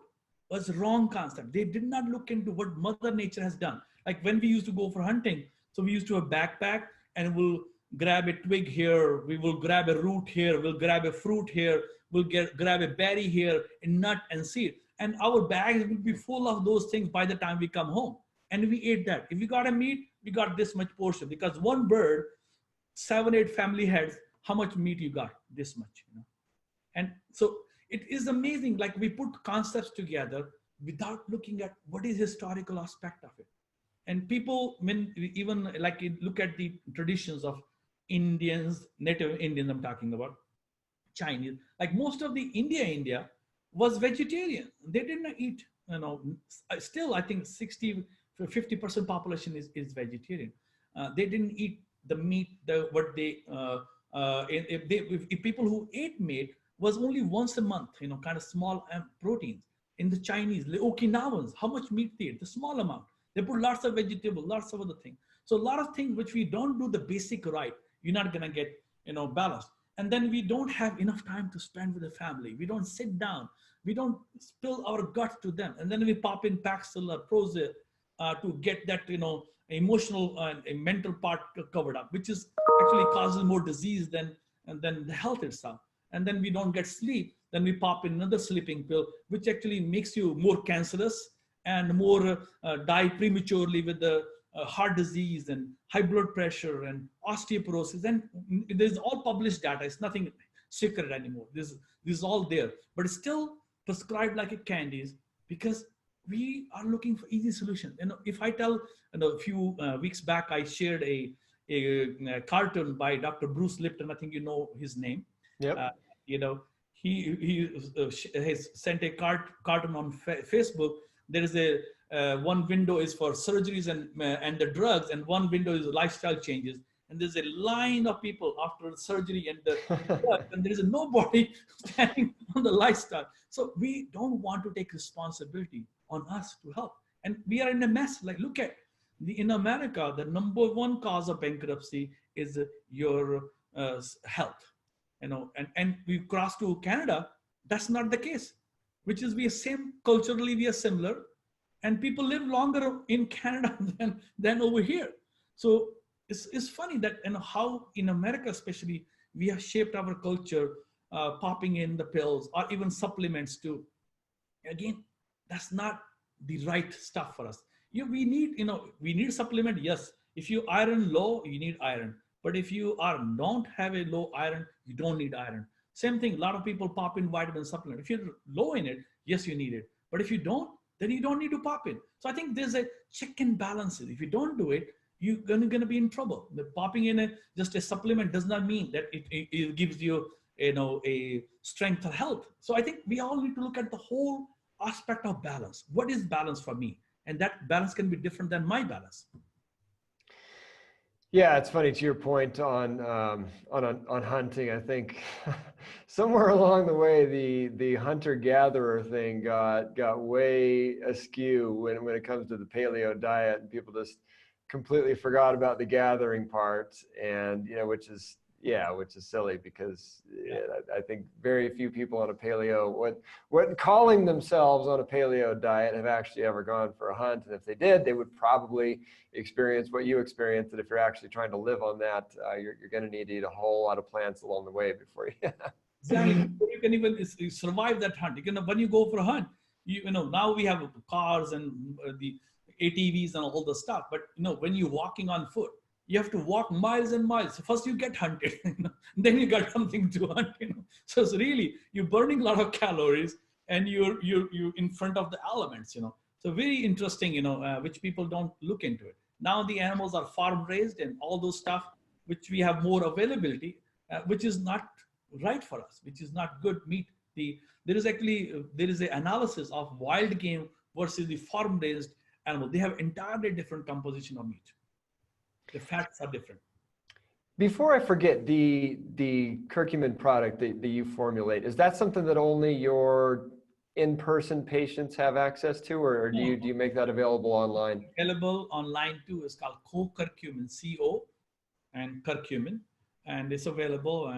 was wrong concept. They did not look into what Mother Nature has done. Like when we used to go for hunting, so we used to have backpack, and we'll grab a twig here, we will grab a root here, we'll grab a fruit here, we'll grab a berry here, a nut and seed. And our bags will be full of those things by the time we come home. And we ate that. If we got a meat, we got this much portion, because one bird, 7, 8 family heads, how much meat you got? This much. And so it is amazing, like we put concepts together without looking at what is historical aspect of it. And people, even like look at the traditions of Indians, native Indians I'm talking about, Chinese, like most of the India was vegetarian. They did not eat, still I think 50% population is vegetarian. They didn't eat the meat, if people who ate meat was only once a month, kind of small proteins. In the Chinese, the Okinawans, how much meat they eat? The small amount. They put lots of vegetable, lots of other things. So a lot of things which we don't do the basic right, you're not gonna get, balanced. And then we don't have enough time to spend with the family. We don't sit down. We don't spill our guts to them. And then we pop in Paxil or Prozac to get that, emotional and mental part covered up, which is actually causes more disease than the health itself. And then we don't get sleep. Then we pop in another sleeping pill, which actually makes you more cancerous and more die prematurely with the heart disease and high blood pressure and osteoporosis. And there's all published data. It's nothing secret anymore. This is all there, but it's still prescribed like a candies, because we are looking for easy solutions. If I tell, a few weeks back, I shared a cartoon by Dr. Bruce Lipton. I think you know his name. Yep. He has sent a cartoon on Facebook. There is a one window is for surgeries and the drugs, and one window is lifestyle changes. And there's a line of people after the surgery and the drugs, and there is nobody standing on the lifestyle. So we don't want to take responsibility on us to help, and we are in a mess. Like look at in America, the #1 cause of bankruptcy is your health. And we cross to Canada, that's not the case, which is we are same culturally, we are similar, and people live longer in Canada than over here. So it's funny that how in America especially we have shaped our culture, popping in the pills or even supplements too. Again, that's not the right stuff for us. We need supplement. Yes, if you iron low, you need iron. But if you don't have a low iron, you don't need iron. Same thing, a lot of people pop in vitamin supplement. If you're low in it, yes, you need it. But if you don't, then you don't need to pop in. So I think there's a check and balances. If you don't do it, you're gonna be in trouble. The popping in just a supplement does not mean that it gives you, a strength or health. So I think we all need to look at the whole aspect of balance. What is balance for me? and that balance can be different than my balance. Yeah, it's funny to your point on hunting. I think somewhere along the way, the hunter-gatherer thing got way askew when it comes to the paleo diet, and people just completely forgot about the gathering part, and which is silly, because I think very few people on a paleo, what calling themselves on a paleo diet, have actually ever gone for a hunt. And if they did, they would probably experience what you experienced. That if you're actually trying to live on that, you're going to need to eat a whole lot of plants along the way before you. Exactly. You can even survive that hunt. When you go for a hunt, now we have cars and the ATVs and all the stuff. But when you're walking on foot, you have to walk miles and miles. So first you get hunted, then you got something to hunt. So it's really, you're burning a lot of calories, and you're in front of the elements. So very interesting. Which people don't look into it. Now the animals are farm raised and all those stuff, which we have more availability, which is not right for us, which is not good meat. There is an analysis of wild game versus the farm raised animal. They have entirely different composition of meat. The fats are different. Before I forget, the curcumin product that you formulate, is that something that only your in-person patients have access to, or do you make that available online? Available online too. It's called co-curcumin, CO and curcumin, and it's available.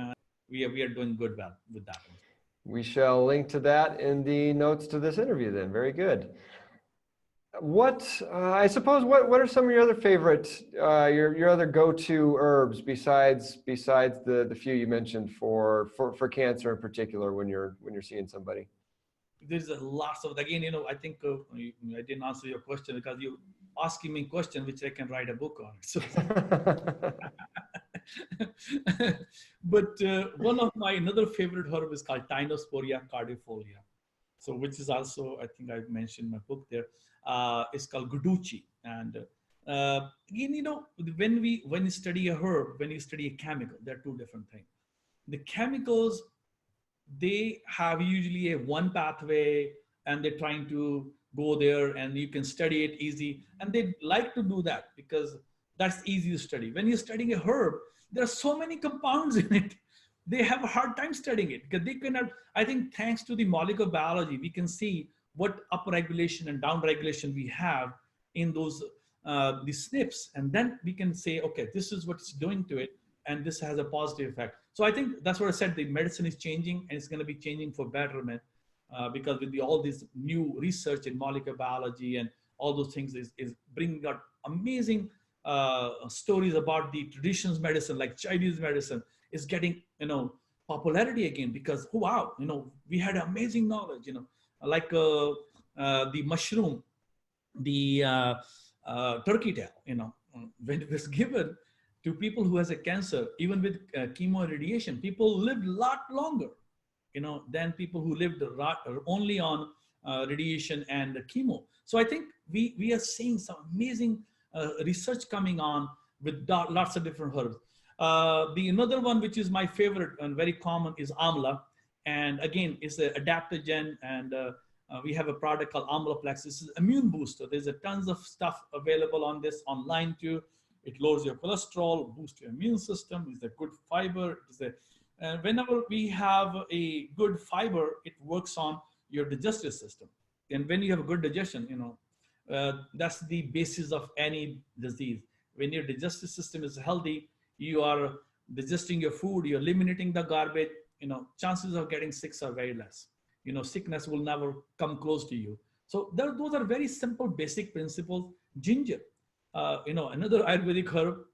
We are doing good with that one. We shall link to that in the notes to this interview then. Very good. I suppose, what are some of your other favorite, your other go-to herbs besides the few you mentioned for cancer in particular, when you're seeing somebody? There's lots of, again, I think I didn't answer your question because you asking me a question which I can write a book on. So. But one of my another favorite herb is called Tinosporia cardifolia. So which is also, I think I've mentioned in my book there. It's called Guduchi. And again, when you study a herb, when you study a chemical, they're two different things. The chemicals, they have usually a one pathway, and they're trying to go there, and you can study it easy. And they like to do that because that's easy to study. When you're studying a herb, there are so many compounds in it. They have a hard time studying it because they cannot. I think thanks to the molecular biology, we can see what upregulation and downregulation we have in those the SNPs, and then we can say, okay, this is what's doing to it, and this has a positive effect. So I think that's what I said. The medicine is changing, and it's going to be changing for betterment because with all this new research in molecular biology and all those things is bringing out amazing stories about the traditional medicine, like Chinese medicine is getting popularity again because wow, we had amazing knowledge, like the mushroom, the turkey tail, when it was given to people who has a cancer, even with chemo and radiation, people lived a lot longer, than people who lived only on radiation and chemo. So I think we are seeing some amazing research coming on with lots of different herbs. The another one, which is my favorite and very common, is amla. And again, it's an adaptogen, and we have a product called Amlaplex. This is immune booster. There's a tons of stuff available on this online too. It lowers your cholesterol, boosts your immune system. It's a good fiber. Whenever we have a good fiber, it works on your digestive system. And when you have a good digestion, that's the basis of any disease. When your digestive system is healthy, you are digesting your food, you're eliminating the garbage, chances of getting sick are very less. Sickness will never come close to you. So those are very simple, basic principles. Ginger, another Ayurvedic herb,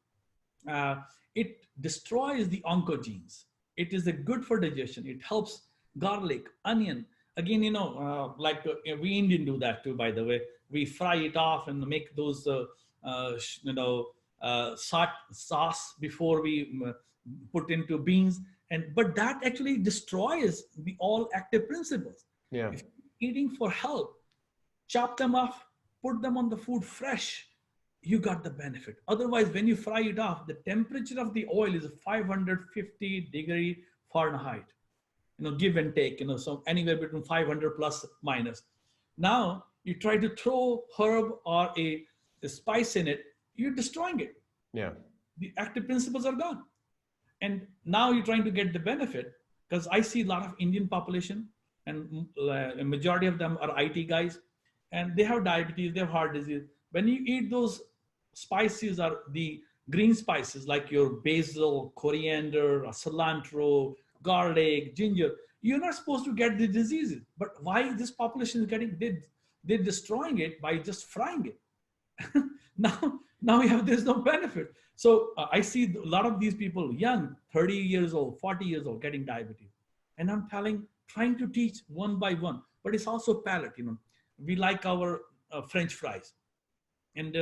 it destroys the oncogenes. It is good for digestion. It helps garlic, onion. Again, like we Indian do that too, by the way. We fry it off and make those, sauce before we put into beans. But that actually destroys the all active principles. Yeah. If you're eating for health, chop them off, put them on the food fresh, you got the benefit. Otherwise, when you fry it off, the temperature of the oil is 550 degree Fahrenheit, give and take, so anywhere between 500 plus minus. Now, You try to throw herb or a spice in it, you're destroying it. Yeah. The active principles are gone. And now you're trying to get the benefit, because I see a lot of Indian population, and a majority of them are IT guys, and they have diabetes, they have heart disease. When you eat those spices, or the green spices like your basil, coriander, or cilantro, garlic, ginger, you're not supposed to get the diseases. But why this population is getting, they're destroying it by just frying it. now we have, there's no benefit. So I see a lot of these people, young, 30 years old, 40 years old, getting diabetes. And I'm trying to teach one by one. But it's also palate, we like our French fries. And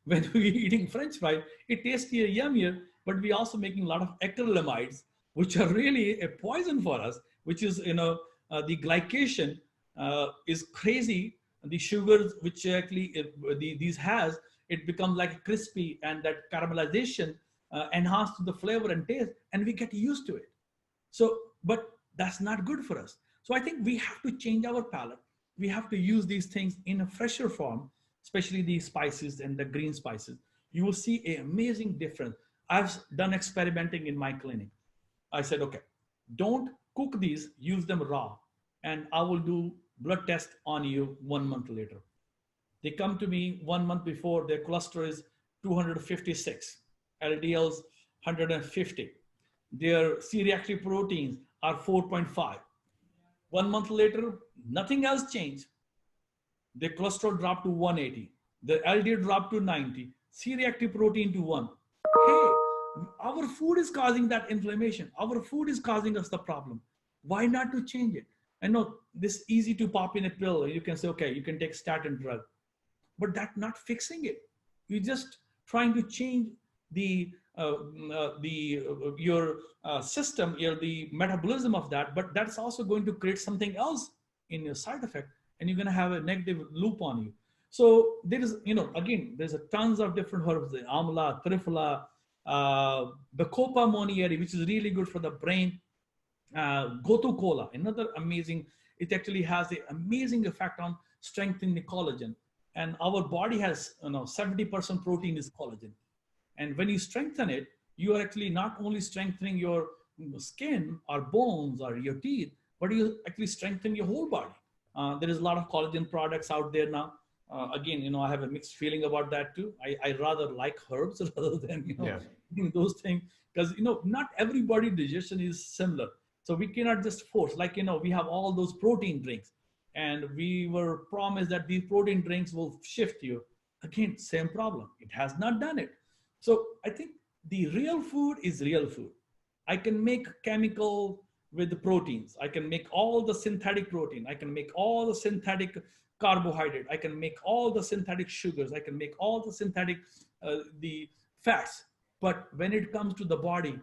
when we're eating French fries, it tastes yummier, but we also making a lot of acrylamides, which are really a poison for us, which is, the glycation is crazy. The sugars which actually these has, it becomes like crispy, and that caramelization enhances the flavor and taste, and we get used to it. So, but that's not good for us. So I think we have to change our palate. We have to use these things in a fresher form, especially the spices and the green spices. You will see an amazing difference. I've done experimenting in my clinic. I said, okay, don't cook these, use them raw, and I will do blood test on you 1 month later. They come to me 1 month before, their cholesterol is 256, LDLs 150. Their C-reactive proteins are 4.5. 1 month later, nothing else changed. Their cholesterol dropped to 180. Their LDL dropped to 90. C-reactive protein to 1. Hey, our food is causing that inflammation. Our food is causing us the problem. Why not to change it? I know this easy to pop in a pill. You can say, okay, you can take statin drug, but that's not fixing it. You're just trying to change your system, the metabolism of that, but that's also going to create something else in your side effect, and you're going to have a negative loop on you. So there is, again, there's a tons of different herbs, the amla, triphala, bacopa monieri, which is really good for the brain. Gotu kola, another amazing, it actually has an amazing effect on strengthening the collagen. And our body has 70% protein is collagen. And when you strengthen it, you are actually not only strengthening your skin or bones or your teeth, but you actually strengthen your whole body. There is a lot of collagen products out there now. Again, I have a mixed feeling about that too. I rather like herbs rather than, those things, because, not everybody digestion is similar. So we cannot just force, like, we have all those protein drinks, and we were promised that these protein drinks will shift you. Again, same problem. It has not done it. So I think the real food is real food. I can make chemical with the proteins. I can make all the synthetic protein. I can make all the synthetic carbohydrate. I can make all the synthetic sugars. I can make all the synthetic, the fats. But when it comes to the body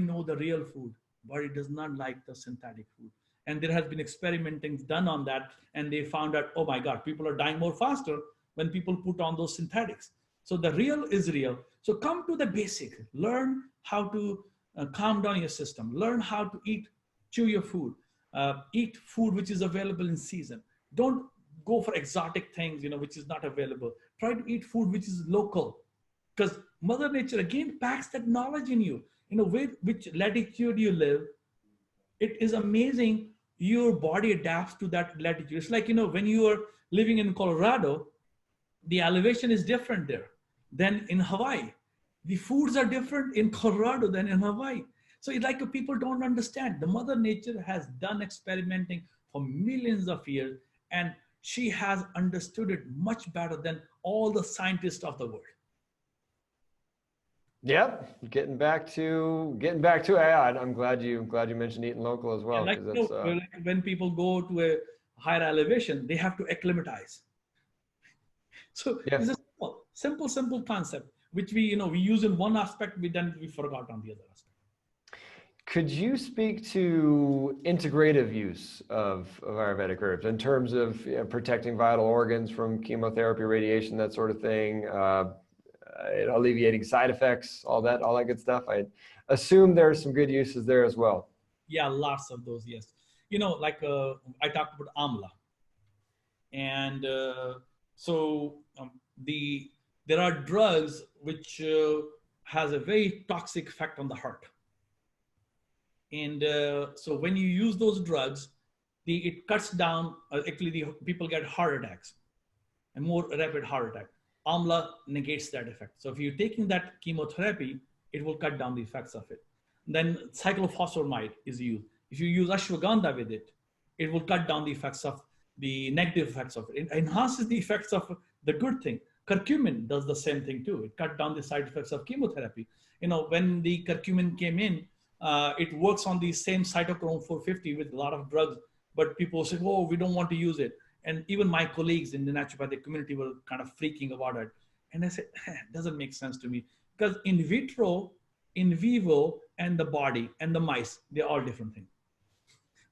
know the real food. Body does not like the synthetic food. And there has been experimenting done on that. And they found out, oh my God, people are dying more faster when people put on those synthetics. So the real is real. So come to the basic. Learn how to calm down your system. Learn how to chew your food. Eat food which is available in season. Don't go for exotic things, which is not available. Try to eat food which is local. Because Mother Nature, again, packs that knowledge in you. Which latitude you live, it is amazing. Your body adapts to that latitude. It's like, when you are living in Colorado, the elevation is different there than in Hawaii. The foods are different in Colorado than in Hawaii. So it's like people don't understand. The Mother Nature has done experimenting for millions of years, and she has understood it much better than all the scientists of the world. Yep, getting back to AI. I'm glad you mentioned eating local as well. Like, when people go to a higher elevation, they have to acclimatize. So it's a simple concept, which we use in one aspect, we forgot on the other aspect. Could you speak to integrative use of Ayurvedic herbs in terms of protecting vital organs from chemotherapy, radiation, that sort of thing? Alleviating side effects, all that good stuff. I assume there are some good uses there as well. Yeah, lots of those, yes. Like I talked about amla. And there are drugs which has a very toxic effect on the heart. And so when you use those drugs, it cuts down, actually the people get heart attacks and more rapid heart attack. Amla negates that effect. So if you're taking that chemotherapy, it will cut down the effects of it. Then cyclophosphamide is used. If you use ashwagandha with it, it will cut down the effects of the negative effects of it. It enhances the effects of the good thing. Curcumin does the same thing too. It cut down the side effects of chemotherapy. When the curcumin came in, it works on the same cytochrome 450 with a lot of drugs, but people say, oh, we don't want to use it. And even my colleagues in the naturopathic community were kind of freaking about it. And I said, it doesn't make sense to me, because in vitro, in vivo, and the body and the mice, they're all different things.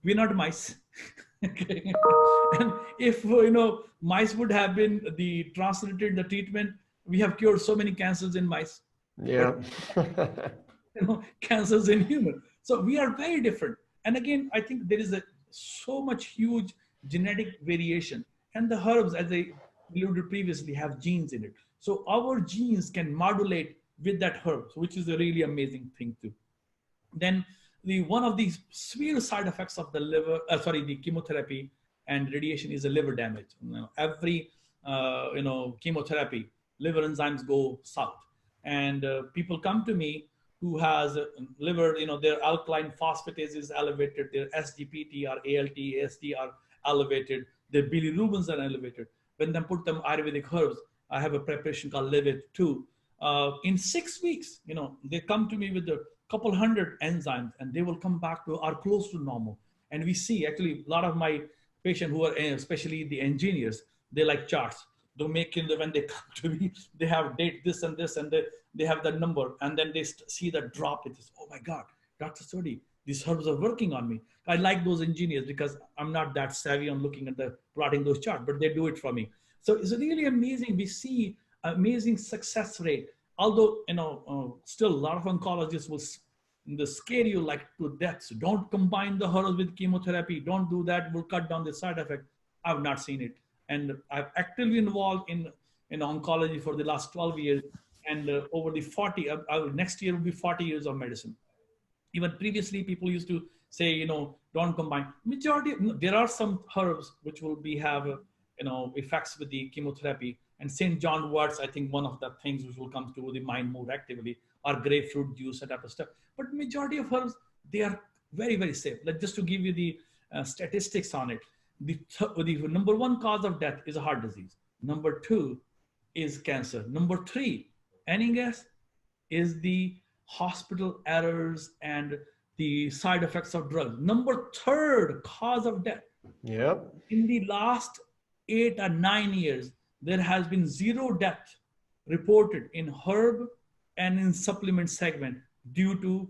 We're not mice. Okay. And if mice would have been translated the treatment, we have cured so many cancers in mice. Yeah. Cancers in human. So we are very different. And again, I think there is so much huge genetic variation. And the herbs, as I alluded previously, have genes in it. So our genes can modulate with that herb, which is a really amazing thing too. Then one of the severe side effects of the chemotherapy and radiation is a liver damage. Every chemotherapy, liver enzymes go south, and people come to me who has liver, their alkaline phosphatase is elevated, their SGPT or ALT, AST are elevated, their bilirubins are elevated. When they put them Ayurvedic herbs, I have a preparation called Live It too. In 6 weeks, they come to me with a couple hundred enzymes, and they will come back to or close to normal. And we see actually a lot of my patients who are, especially the engineers, they like charts. They make it when they come to me, they have date this and this, and they have that number, and then they see that drop. It is, oh my God, Dr. Sodhi, these herbs are working on me. I like those engineers because I'm not that savvy on looking at plotting those charts, but they do it for me. So it's really amazing. We see amazing success rate. Although, still a lot of oncologists will scare you like to death. So don't combine the herbs with chemotherapy. Don't do that. Will cut down the side effect. I've not seen it. And I've actively involved in oncology for the last 12 years. And over the 40, next year will be 40 years of medicine. Even previously, people used to say, don't combine. There are some herbs which will have effects with the chemotherapy. And St. John worts, I think one of the things which will come to the mind more actively are grapefruit juice, that type of stuff. But majority of herbs, they are very, very safe. Like, just to give you the statistics on it, the number one cause of death is a heart disease. Number two is cancer. Number three, any guess, is the hospital errors and the side effects of drugs. Number third cause of death. Yep. In the last 8 or 9 years, there has been 0 death reported in herb and in supplement segment due to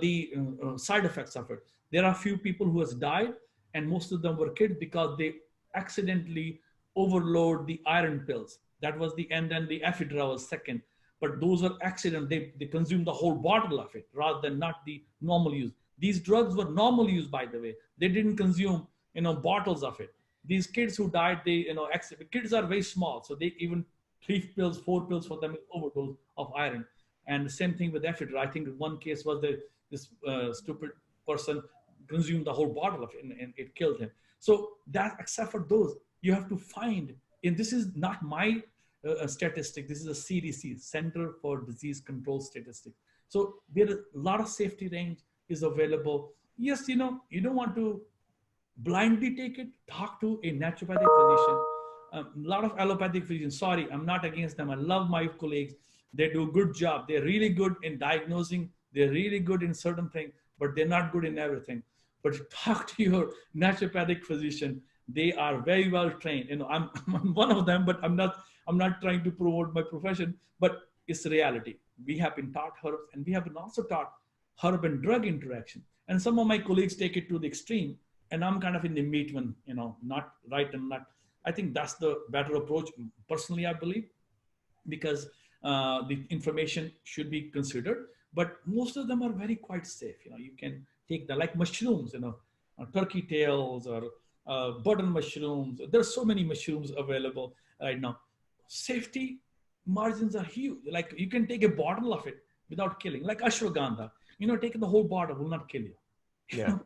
the side effects of it. There are few people who has died, and most of them were kids because they accidentally overload the iron pills. That was the end, and the ephedra was second. But those were accident. They consumed the whole bottle of it rather than not the normal use. These drugs were normal use, by the way. They didn't consume bottles of it. These kids who died, kids are very small, so they even 3 pills, 4 pills for them is overdose of iron. And the same thing with ephedra. I think one case was this stupid person consumed the whole bottle of it, and it killed him. So that, except for those, you have to find, and this is not my statistic, this is a CDC, Center for Disease Control Statistics. So there is a lot of safety range is available. Yes, you don't want to blindly take it. Talk to a naturopathic physician. A lot of allopathic physicians, sorry, I'm not against them. I love my colleagues. They do a good job. They're really good in diagnosing. They're really good in certain things, but they're not good in everything. But talk to your naturopathic physician. They are very well trained. I'm one of them, but I'm not trying to promote my profession, but it's reality. We have been taught herbs, and we have been also taught herb and drug interaction. And some of my colleagues take it to the extreme, and I'm kind of in the meat one, not right and not. I think that's the better approach, personally, I believe, because the information should be considered. But most of them are very quite safe. You can take like mushrooms, turkey tails, or button mushrooms. There's so many mushrooms available right now. Safety margins are huge. Like you can take a bottle of it without killing, like ashwagandha. Taking the whole bottle will not kill you. Yeah.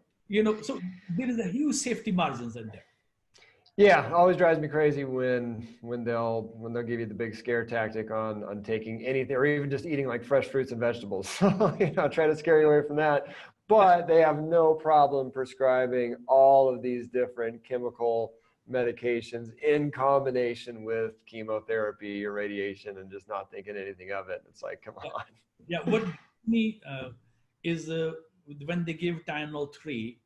So there is a huge safety margins in there. Yeah, always drives me crazy when they'll give you the big scare tactic on taking anything or even just eating like fresh fruits and vegetables. Try to scare you away from that. But they have no problem prescribing all of these different chemical medications in combination with chemotherapy or radiation and just not thinking anything of it. It's like, come on. Yeah, what me is when they give Tylenol 3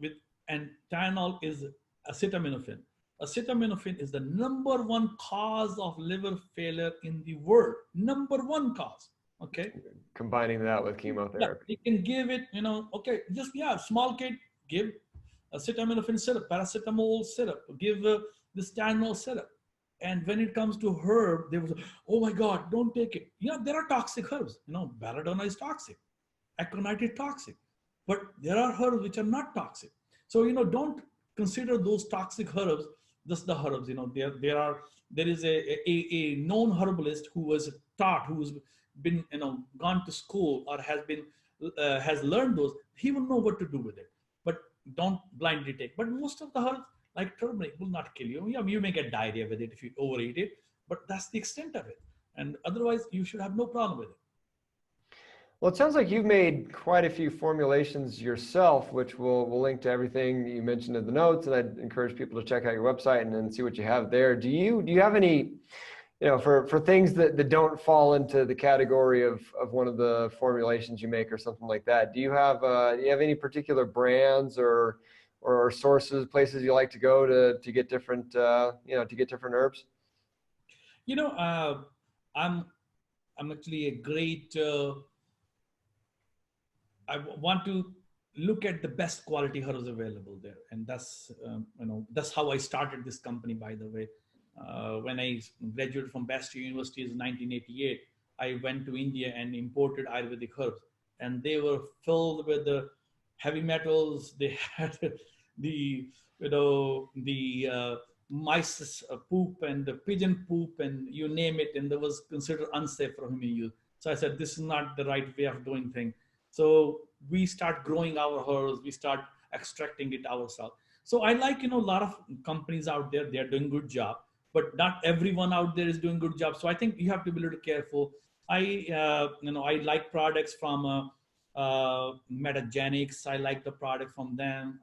with, and Tylenol is acetaminophen. Acetaminophen is the number one cause of liver failure in the world. Number one cause. Okay. Combining that with chemotherapy. Yeah, you can give it, okay, just, small kid, give acetaminophen syrup, paracetamol syrup, give this Tylenol syrup. And when it comes to herb, they was, oh my God, don't take it. There are toxic herbs. Belladonna is toxic. Aconite is toxic. But there are herbs which are not toxic. So, don't consider those toxic herbs just the herbs. There is a known herbalist who was taught, who's been, gone to school or has learned those. He will know what to do with it. But don't blindly take. But most of the herbs, like turmeric, will not kill you. You may get diarrhea with it if you overeat it, but that's the extent of it. And otherwise, you should have no problem with it. Well, it sounds like you've made quite a few formulations yourself, which we'll link to everything you mentioned in the notes, and I'd encourage people to check out your website and see what you have there. Do you have any, for things that don't fall into the category of one of the formulations you make or something like that? Do you have any particular brands or sources, places you like to go to get different herbs? I'm actually a great. I want to look at the best quality herbs available there, and that's that's how I started this company. By the way, when I graduated from Bastyr University in 1988, I went to India and imported Ayurvedic herbs, and they were filled with the heavy metals. They had the mice poop and the pigeon poop and you name it, and that was considered unsafe for human use. So I said, this is not the right way of doing things. So we start growing our herbs, we start extracting it ourselves. So I like, a lot of companies out there, they're doing good job, but not everyone out there is doing good job. So I think you have to be a little careful. I like products from Metagenics. I like the product from them.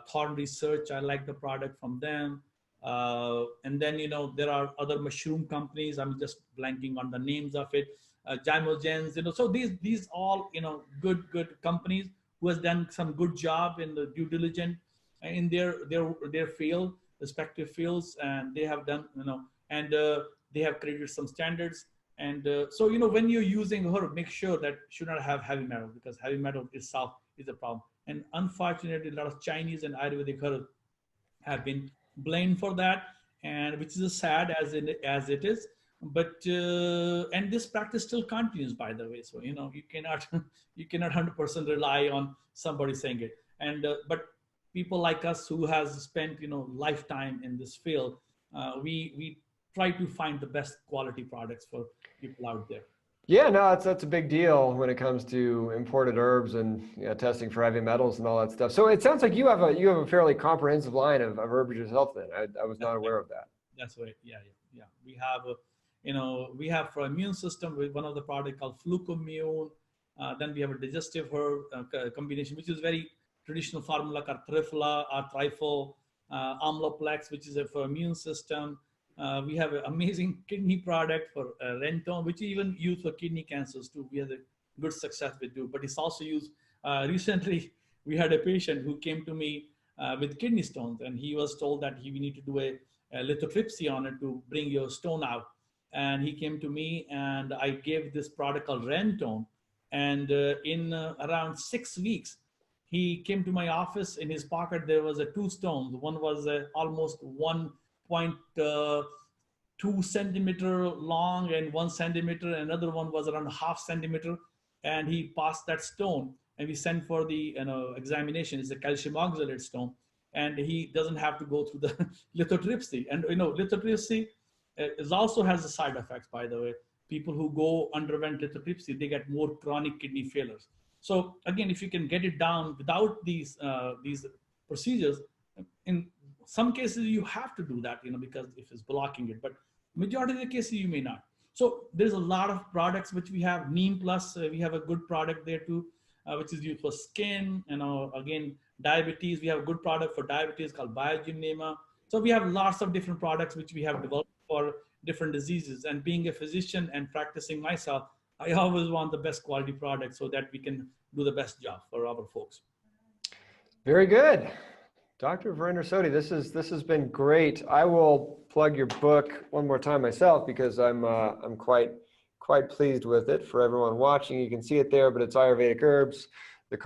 Thorn Research, I like the product from them. And then, there are other mushroom companies. I'm just blanking on the names of it. Gymogens, so these all, good companies who has done some good job in the due diligence in their field, respective fields, and they have done, and they have created some standards. And so, when you're using herb, make sure that should not have heavy metal, because heavy metal itself is a problem. And unfortunately, a lot of Chinese and Ayurvedic herbs have been blamed for that, and which is sad as it is. But and this practice still continues, by the way. So you cannot 100% rely on somebody saying it. And but people like us who has spent lifetime in this field, we try to find the best quality products for people out there. Yeah, no, that's a big deal when it comes to imported herbs and testing for heavy metals and all that stuff. So it sounds like you have a fairly comprehensive line of herbs yourself. Then I was not aware of that. That's right. Yeah. We have we have for immune system with one of the product called Flucomune. Then we have a digestive herb combination, which is very traditional formula called Trifla or Trifle, Amloplex, which is for immune system. We have an amazing kidney product for Rentone, which is even used for kidney cancers too. We had a good success with it, but it's also used. Recently, we had a patient who came to me with kidney stones, and he was told that we need to do a lithotripsy on it to bring your stone out. And he came to me, and I gave this product called Rentone. And in around 6 weeks, he came to my office. In his pocket, there was 2 stones. One was almost 1.2 centimeter long and 1 centimeter. Another one was around 0.5 centimeter. And he passed that stone, and we sent for the examination. It's a calcium oxalate stone. and he doesn't have to go through the lithotripsy. And lithotripsy is also has a side effects, by the way. People who go underwent lithotripsy, they get more chronic kidney failures. So again, if you can get it down without these procedures, in some cases you have to do that, because if it's blocking it, but majority of the cases you may not. So there's a lot of products which we have. Neem Plus, we have a good product there too, which is used for skin. Again, diabetes, we have a good product for diabetes called Bioavailability. So we have lots of different products which we have developed for different diseases. And being a physician and practicing myself, I always want the best quality product so that we can do the best job for our folks. Very good. Dr. Virender Sodhi, this has been great. I will plug your book one more time myself because I'm quite pleased with it. For everyone watching, you can see it there, but it's Ayurvedic Herbs, the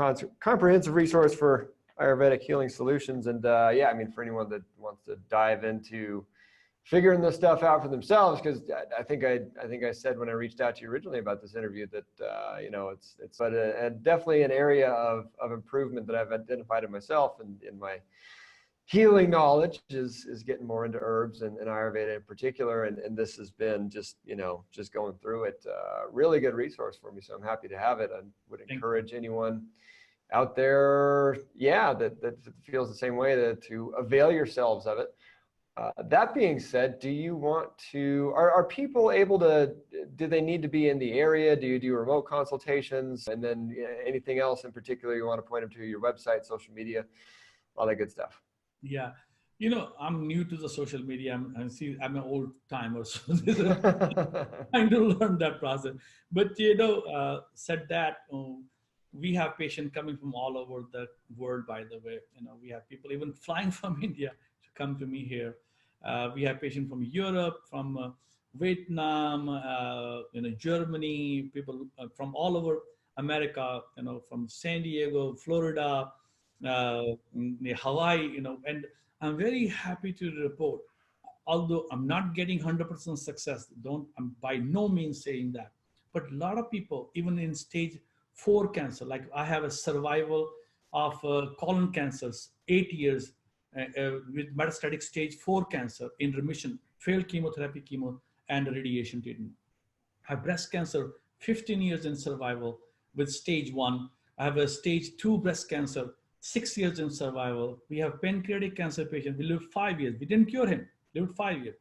comprehensive resource for Ayurvedic healing solutions. And yeah, I mean, for anyone that wants to dive into figuring this stuff out for themselves, because I think I said when I reached out to you originally about this interview that it's definitely an area of improvement that I've identified in myself and in my healing knowledge is getting more into herbs and Ayurveda in particular, and this has been just going through it, really good resource for me. So I'm happy to have it. I would encourage anyone out there, that feels the same way to avail yourselves of it. That being said, do you want to, are people able to, do they need to be in the area? Do you do remote consultations? And then anything else in particular you want to point them to, your website, social media, all that good stuff? Yeah. I'm new to the social media. I'm an old timer, so trying to learn that process. But, said that, we have patients coming from all over the world, by the way. We have people even flying from India to come to me here. We have patients from Europe, from Vietnam, Germany, people from all over America, from San Diego, Florida, Hawaii, and I'm very happy to report, although I'm not getting 100% success, I'm by no means saying that, but a lot of people, even in stage 4 cancer, like I have a survival of colon cancers, 8 years, with metastatic stage 4 cancer in remission, failed chemotherapy, chemo, and radiation treatment. I have breast cancer, 15 years in survival with stage 1. I have a stage 2 breast cancer, 6 years in survival. We have pancreatic cancer patient. We lived 5 years. We didn't cure him, lived 5 years.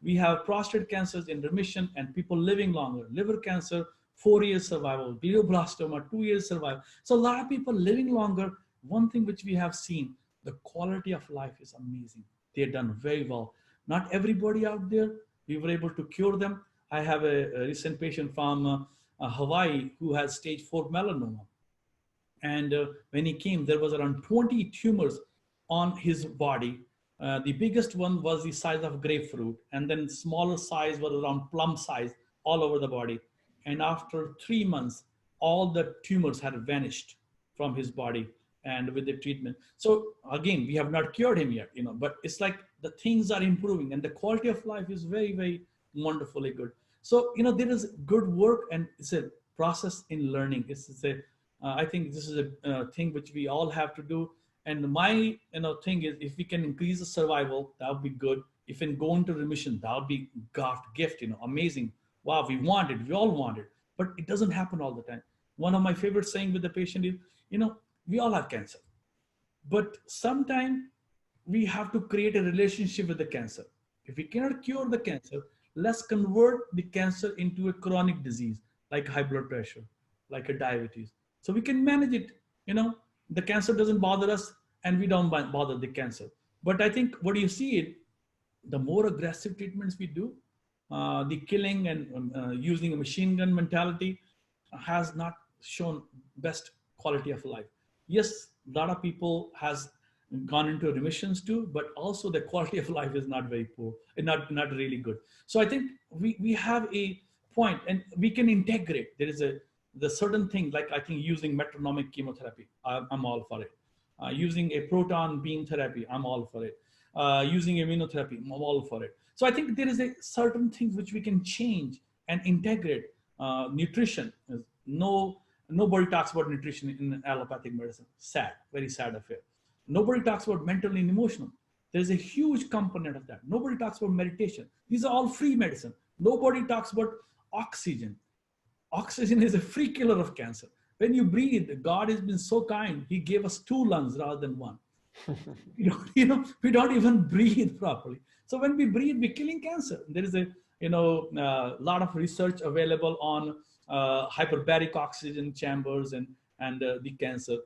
We have prostate cancers in remission and people living longer. Liver cancer, 4 years survival. Glioblastoma, 2 years survival. So a lot of people living longer. One thing which we have seen, the quality of life is amazing. They're done very well. Not everybody out there, we were able to cure them. I have a recent patient from Hawaii who has stage 4 melanoma. And when he came, there was around 20 tumors on his body. The biggest one was the size of grapefruit, and then smaller size was around plum size all over the body. And after 3 months, all the tumors had vanished from his body and with the treatment. So again, we have not cured him yet, but it's like the things are improving and the quality of life is very, very wonderfully good. So, there is good work and it's a process in learning. I think this is a thing which we all have to do. And my thing is, if we can increase the survival, that would be good. If we can go into remission, that would be God gift, amazing. Wow, we want it. We all want it. But it doesn't happen all the time. One of my favorite saying with the patient is, we all have cancer. But sometimes we have to create a relationship with the cancer. If we cannot cure the cancer, let's convert the cancer into a chronic disease, like high blood pressure, like a diabetes. So we can manage it. The cancer doesn't bother us and we don't bother the cancer. But I think what you see it, the more aggressive treatments we do, the killing and using a machine gun mentality has not shown best quality of life. Yes, a lot of people has gone into remissions too, but also the quality of life is not very poor, not really good. So I think we have a point and we can integrate. There is the certain thing, like I think using metronomic chemotherapy, I'm all for it. Using a proton beam therapy, I'm all for it. Using immunotherapy, I'm all for it. So I think there is a certain things which we can change and integrate. Nutrition, nobody talks about nutrition in allopathic medicine. Sad, very sad affair. Nobody talks about mental and emotional. There's a huge component of that. Nobody talks about meditation. These are all free medicine. Nobody talks about oxygen. Oxygen is a free killer of cancer. When you breathe, God has been so kind. He gave us 2 lungs rather than 1. We don't even breathe properly. So when we breathe, we're killing cancer. There is a lot of research available on hyperbaric oxygen chambers and the cancer.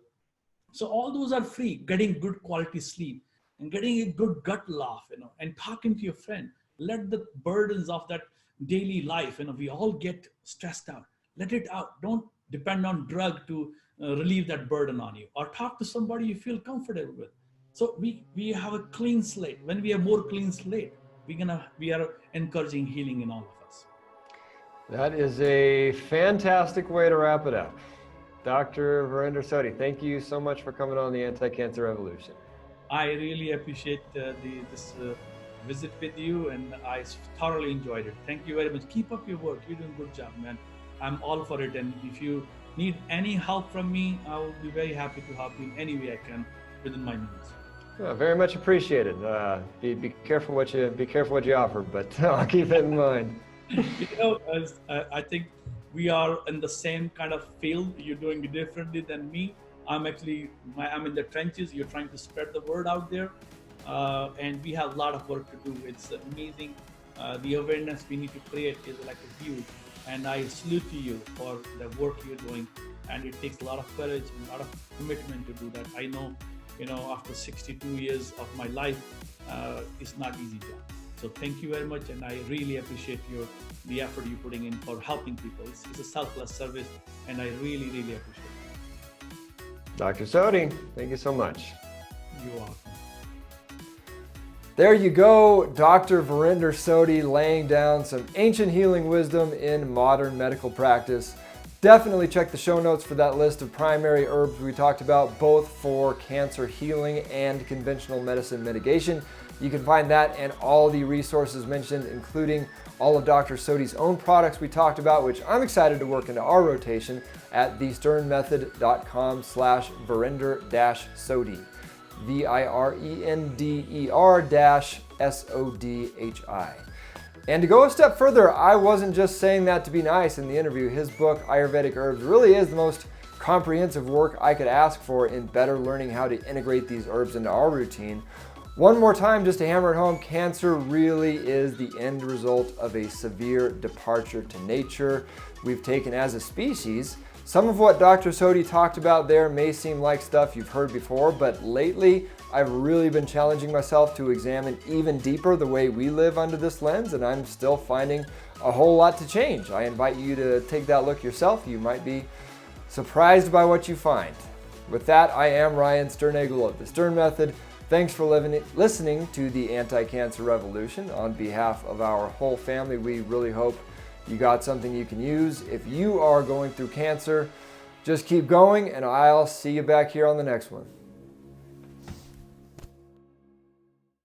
So all those are free. Getting good quality sleep and getting a good gut laugh, and talking to your friend. Let the burdens of that daily life, we all get stressed out. Let it out. Don't depend on drug to relieve that burden on you, or talk to somebody you feel comfortable with. So we have a clean slate. When we have more clean slate, we are encouraging healing in all of us. That is a fantastic way to wrap it up. Dr. Virender Sodhi, thank you so much for coming on the Anti-Cancer Revolution. I really appreciate this visit with you, and I thoroughly enjoyed it. Thank you very much. Keep up your work. You're doing a good job, man. I'm all for it. And if you need any help from me, I will be very happy to help you in any way I can within my means. Well, very much appreciated. Be careful what you offer, but I'll keep it in mind. I think we are in the same kind of field. You're doing it differently than me. I'm in the trenches. You're trying to spread the word out there, and we have a lot of work to do. It's amazing. The awareness we need to create is like a huge. And I salute to you for the work you're doing. And it takes a lot of courage and a lot of commitment to do that. I know, after 62 years of my life, it's not easy job. So thank you very much, and I really appreciate the effort you're putting in for helping people. It's a selfless service, and I really, really appreciate it. Dr. Sodhi, thank you so much. You're welcome. There you go, Dr. Virender Sodhi laying down some ancient healing wisdom in modern medical practice. Definitely check the show notes for that list of primary herbs we talked about, both for cancer healing and conventional medicine mitigation. You can find that and all the resources mentioned, including all of Dr. Sodhi's own products we talked about, which I'm excited to work into our rotation at thesternmethod.com/Virender-Sodhi. VIRENDER-SODHI. And to go a step further, I wasn't just saying that to be nice in the interview. His book, Ayurvedic Herbs, really is the most comprehensive work I could ask for in better learning how to integrate these herbs into our routine. One more time, just to hammer it home, cancer really is the end result of a severe departure to nature we've taken as a species. Some of what Dr. Sodhi talked about there may seem like stuff you've heard before, but lately I've really been challenging myself to examine even deeper the way we live under this lens, and I'm still finding a whole lot to change. I invite you to take that look yourself. You might be surprised by what you find. With that, I am Ryan Sternagel of the Stern Method. Thanks for listening to the Anti-Cancer Revolution. On behalf of our whole family, we really hope you got something you can use. If you are going through cancer, just keep going, and I'll see you back here on the next one.